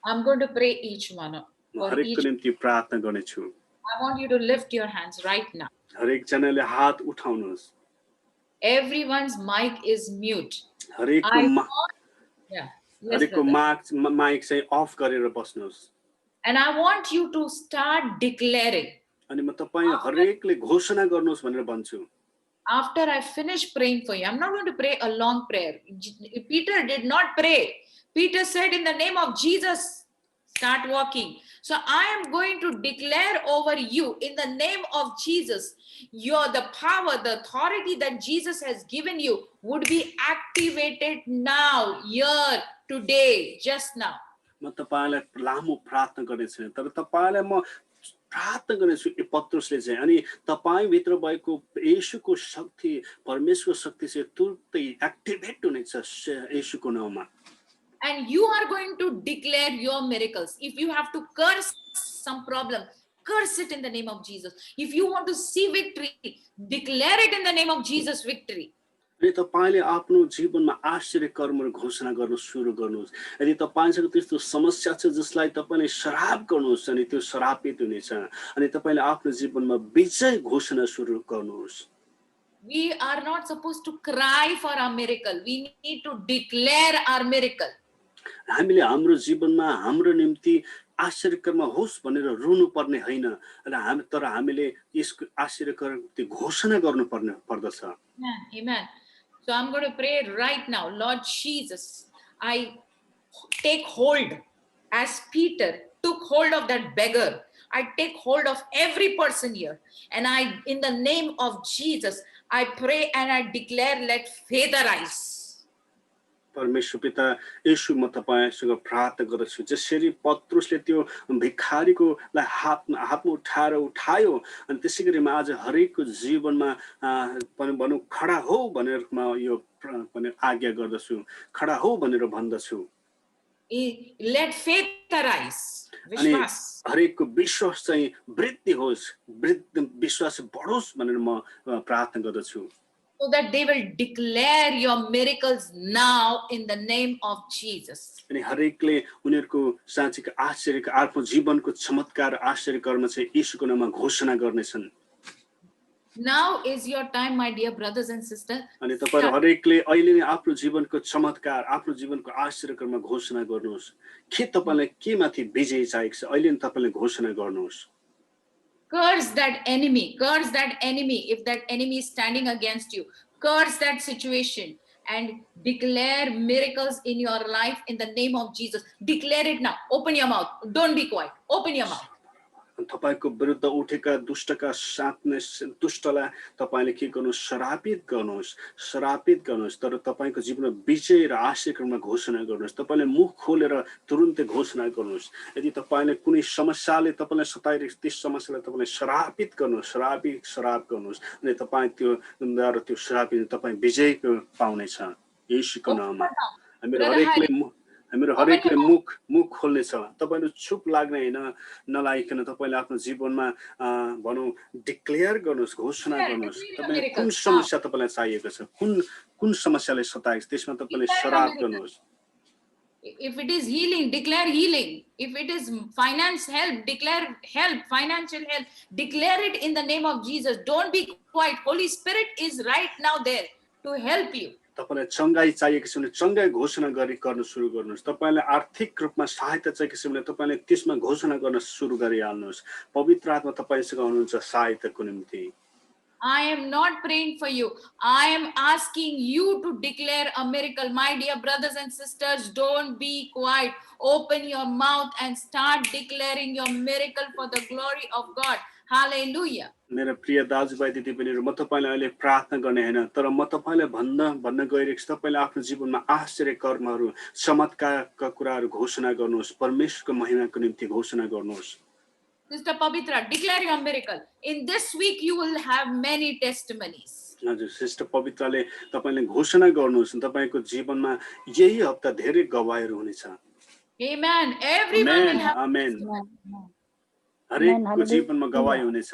Speaker 3: I'm going to pray each one for
Speaker 2: हरेकको
Speaker 3: each.
Speaker 2: निम्ति प्रार्थना गर्नेछु।
Speaker 3: I want you to lift your hands right now.
Speaker 2: हरेक जनाले हात उठाउनुहोस्।
Speaker 3: Everyone's mic is mute.
Speaker 2: हरेकको
Speaker 3: Yeah. Yes,
Speaker 2: हरेकको
Speaker 3: brother.
Speaker 2: माइक चाहिँ अफ गरेर बस्नुहोस्।
Speaker 3: And I want you to start declaring.
Speaker 2: अनि म तपाई हरेकले घोषणा गर्नुहोस् भनेर भन्छु।
Speaker 3: After I finish praying for you, I'm not going to pray a long prayer. Peter did not pray. Peter said, in the name of Jesus, start walking. So I am going to declare over you, in the name of Jesus, the power, the authority that Jesus has given you would be activated now, here, today, just now.
Speaker 2: म तपाईलाई लामो प्रार्थना गर्नेछु तर तपाईलाई म प्रार्थना गर्नेछु पत्रुसले चाहिँ अनि तपाई भित्र भएको येशूको शक्ति परमेश्वरको शक्ति चाहिँ तुरुन्तै एक्टिभेट हुनेछ येशूको नाममा।
Speaker 3: And you are going to declare your miracles. If you have to curse some problem, curse it in the name of Jesus. If you want to see victory, declare it in the name of Jesus, victory.
Speaker 2: अनि तपाईले आफ्नो जीवनमा आश्चर्य कर्महरू घोषणा गर्न सुरु गर्नुहोस्। यदि तपाईसँग त्यस्तो समस्या छ जसलाई तपाईले श्राप गर्नुहोस् अनि त्यो श्रापित हुनेछ अनि तपाईले आफ्नो जीवनमा विजय घोषणा सुरु गर्नुहोस्।
Speaker 3: We are not supposed to cry for our miracle. We need to declare our miracle.
Speaker 2: हामीले हाम्रो जीवनमा हाम्रो निम्ति आश्चर्य कर्म होस् भनेर रुनु पर्ने हैन र तर हामीले यसको आश्चर्य कर्म घोषणा गर्नु पर्दछ।
Speaker 3: Amen. So I'm going to pray right now. Lord Jesus, I take hold as Peter took hold of that beggar. I take hold of every person here. And in the name of Jesus, I pray and I declare, let faith arise.
Speaker 2: परमेश्वर पिता येशू म तपाईसँग प्रार्थना गर्दछु जसरी पत्रुसले त्यो भिखारीको हातमा उठायो अनि त्यसैगरी म आज हरेकको जीवनमा भनौं खडा हो भनेर म यो आज्ञा गर्दछु खडा हो भनेर भन्दछु।
Speaker 3: Let faith arise.
Speaker 2: विश्वास हरेकको विश्वास चाहिँ वृद्धि होस् विश्वास बढोस् भनेर म प्रार्थना गर्दछु।
Speaker 3: So that they will declare your miracles now in the name of Jesus.
Speaker 2: अनि हरेकले उनीहरुको साँच्चै आश्चर्यको आफ्नो जीवनको चमत्कार आश्चर्य कर्म चाहिँ येशूको नाममा घोषणा गर्नेछन्।
Speaker 3: Now is your time, my dear brothers and sisters.
Speaker 2: अनि तपाईहरु हरेकले अहिले नै आफ्नो जीवनको चमत्कार आफ्नो जीवनको आश्चर्य कर्म घोषणा गर्नुहोस्। के तपाईलाई के माथि विजय चाहिएको छ अहिले नै तपाईले घोषणा गर्नुहोस्।
Speaker 3: Curse that enemy if that enemy is standing against you. Curse that situation and declare miracles in your life in the name of Jesus. Declare it now. Open your mouth. Don't be quiet. Open your mouth.
Speaker 2: तपाईको विरुद्ध उठेका दुष्टका साथमा दुष्टलाई तपाईले के गर्नुहोस् श्रापित गर्नुहोस् तर तपाईको जीवनमा विजय र आश्चर्यमा घोषणा गर्नुहोस्। तपाईले मुख खोलेर तुरुन्तै घोषणा गर्नुहोस्। यदि तपाईले कुनै समस्याले तपाईलाई सताइरहेको त्यस समस्यालाई तपाईले श्राप गर्नुहोस् अनि तपाई त्यो द्वारा त्यो श्रापित तपाई विजय पाउनेछ येशूको नाममा। हामीहरु हरेकले मुख खोल्ने छ। तपाईहरु चुप लाग्ने हैन नलागिकन तपाईले आफ्नो जीवनमा भनौं डिक्लेयर गर्नुहोस् घोषणा गर्नुहोस्। तपाईले कुन समस्या तपाईलाई चाहिएको छ कुन समस्याले सताएको छ त्यसमा तपाईले श्राप गर्नुहोस्।
Speaker 3: If it is healing, declare healing. If it is finance help, declare help, financial help. Declare it in the name of Jesus. Don't be quiet. Holy Spirit is right now there to help you.
Speaker 2: तपाईलाई चंगाई चाहिएको छ भने चंगाई घोषणा गर्न सुरु गर्नुहोस्। तपाईलाई आर्थिक रूपमा सहायता चाहिएको छ भने तपाईले त्यसमा घोषणा गर्न सुरु गरिहाल्नुहोस्। पवित्र आत्मा तपाईसँग हुनुहुन्छ सहायताको निम्ति।
Speaker 3: I am not praying for you. I am asking you to declare a miracle. My dear brothers and sisters, don't be quiet. Open your mouth and start declaring your miracle for the glory of God. Hallelujah.
Speaker 2: मेरा प्रिय दाजुभाइ दिदीबहिनीहरु म तपाईलाई अहिले प्रार्थना गर्ने हैन तर म तपाईलाई भन्न गइरहेको छु तपाईले आफ्नो जीवनमा आश्चर्य कर्महरु चमत्कारका कुराहरु घोषणा गर्नुहोस्। परमेश्वरको महिमाको निम्ति घोषणा गर्नुहोस्।
Speaker 3: Sister Pavitra, declare your miracle. In this week you will have many testimonies.
Speaker 2: हजुर सिस्टर पवित्रले तपाईले घोषणा गर्नुहोस् तपाईको जीवनमा यही हप्ता धेरै गवाहीहरु हुनेछ।
Speaker 3: Amen. Everyone will have
Speaker 2: Amen. हरेकको जीवनमा गवाही हुनेछ।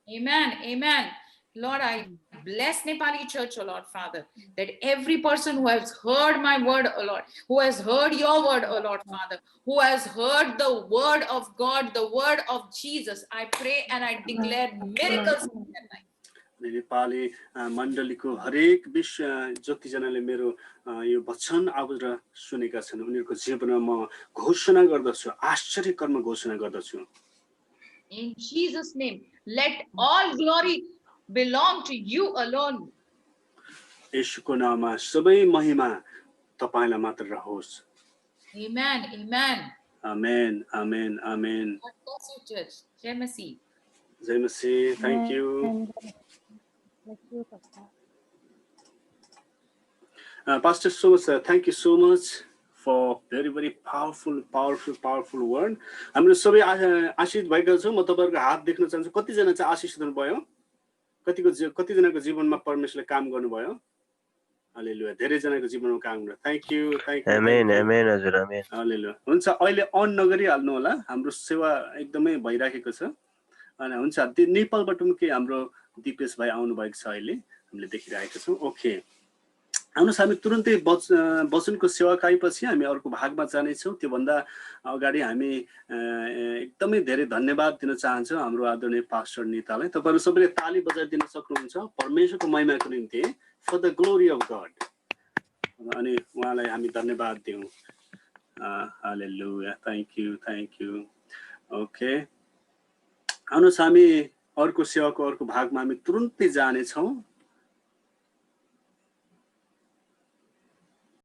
Speaker 3: Amen. Amen. Lord, I bless Nepali Church, O Lord, Father, that every person who has heard my word, O Lord, who has heard your word, O Lord, Father, who has heard the word of God, the word of Jesus, I pray and I declare miracles in their life.
Speaker 2: Nepali मण्डलीको हरेक विश्व जतिजनाले मेरो यो वचन आवाज सुनेका छन् उनीहरूको जीवनमा म घोषणा गर्दछु आश्चर्य कर्म घोषणा गर्दछु
Speaker 3: In Jesus' name, let all glory belong to you alone.
Speaker 2: येशूको नाममा सबै महिमा तपाईलाई मात्र रहोस्
Speaker 3: Amen. Amen.
Speaker 2: Amen amen amen
Speaker 3: God bless you, church. Jai Masih.
Speaker 2: जय मसीह thank you Pastor so much thank you so much for very powerful word हाम्रो सबै आशीष भएका छौं म तपाईहरुको हात देख्न चाहन्छु कति जना चाहिँ आशीष हुनुभयो कति जनाको जीवनमा परमेश्वरले काम गर्नुभयो हालेलुया धेरै जनाको जीवनमा काम गर्नु थ्यांक यू
Speaker 4: आमेन आमेन हजुर आमेन
Speaker 2: हालेलुया हुन्छ अहिले अन नगरी हाल्नु होला हाम्रो सेवा एकदमै भइराखेको छ अनि हुन्छ नेपालबाट पनि हाम्रो दिपेश भाइ आउनु भएको छ अहिले हामीले देखिरहेका छौं ओके आउनुस् हामी तुरुन्तै वचनको सेवाकाईपछि हामी अर्को भागमा जानेछौँ त्यो भन्दा अगाडि हामी एकदमै धेरै धन्यवाद दिन चाहन्छौँ हाम्रो आदरणीय पास्टर नितालाई तपाईहरु सबैले ताली बजाइदिन सक्नुहुन्छ परमेश्वरको महिमाको निम्ति for the glory of God अनि उहाँलाई हामी धन्यवाद दिउँ हालेलुया थ्यांक यू ओके आउनुस् हामी अर्को सेवाको अर्को भागमा हामी तुरुन्तै जानेछौँ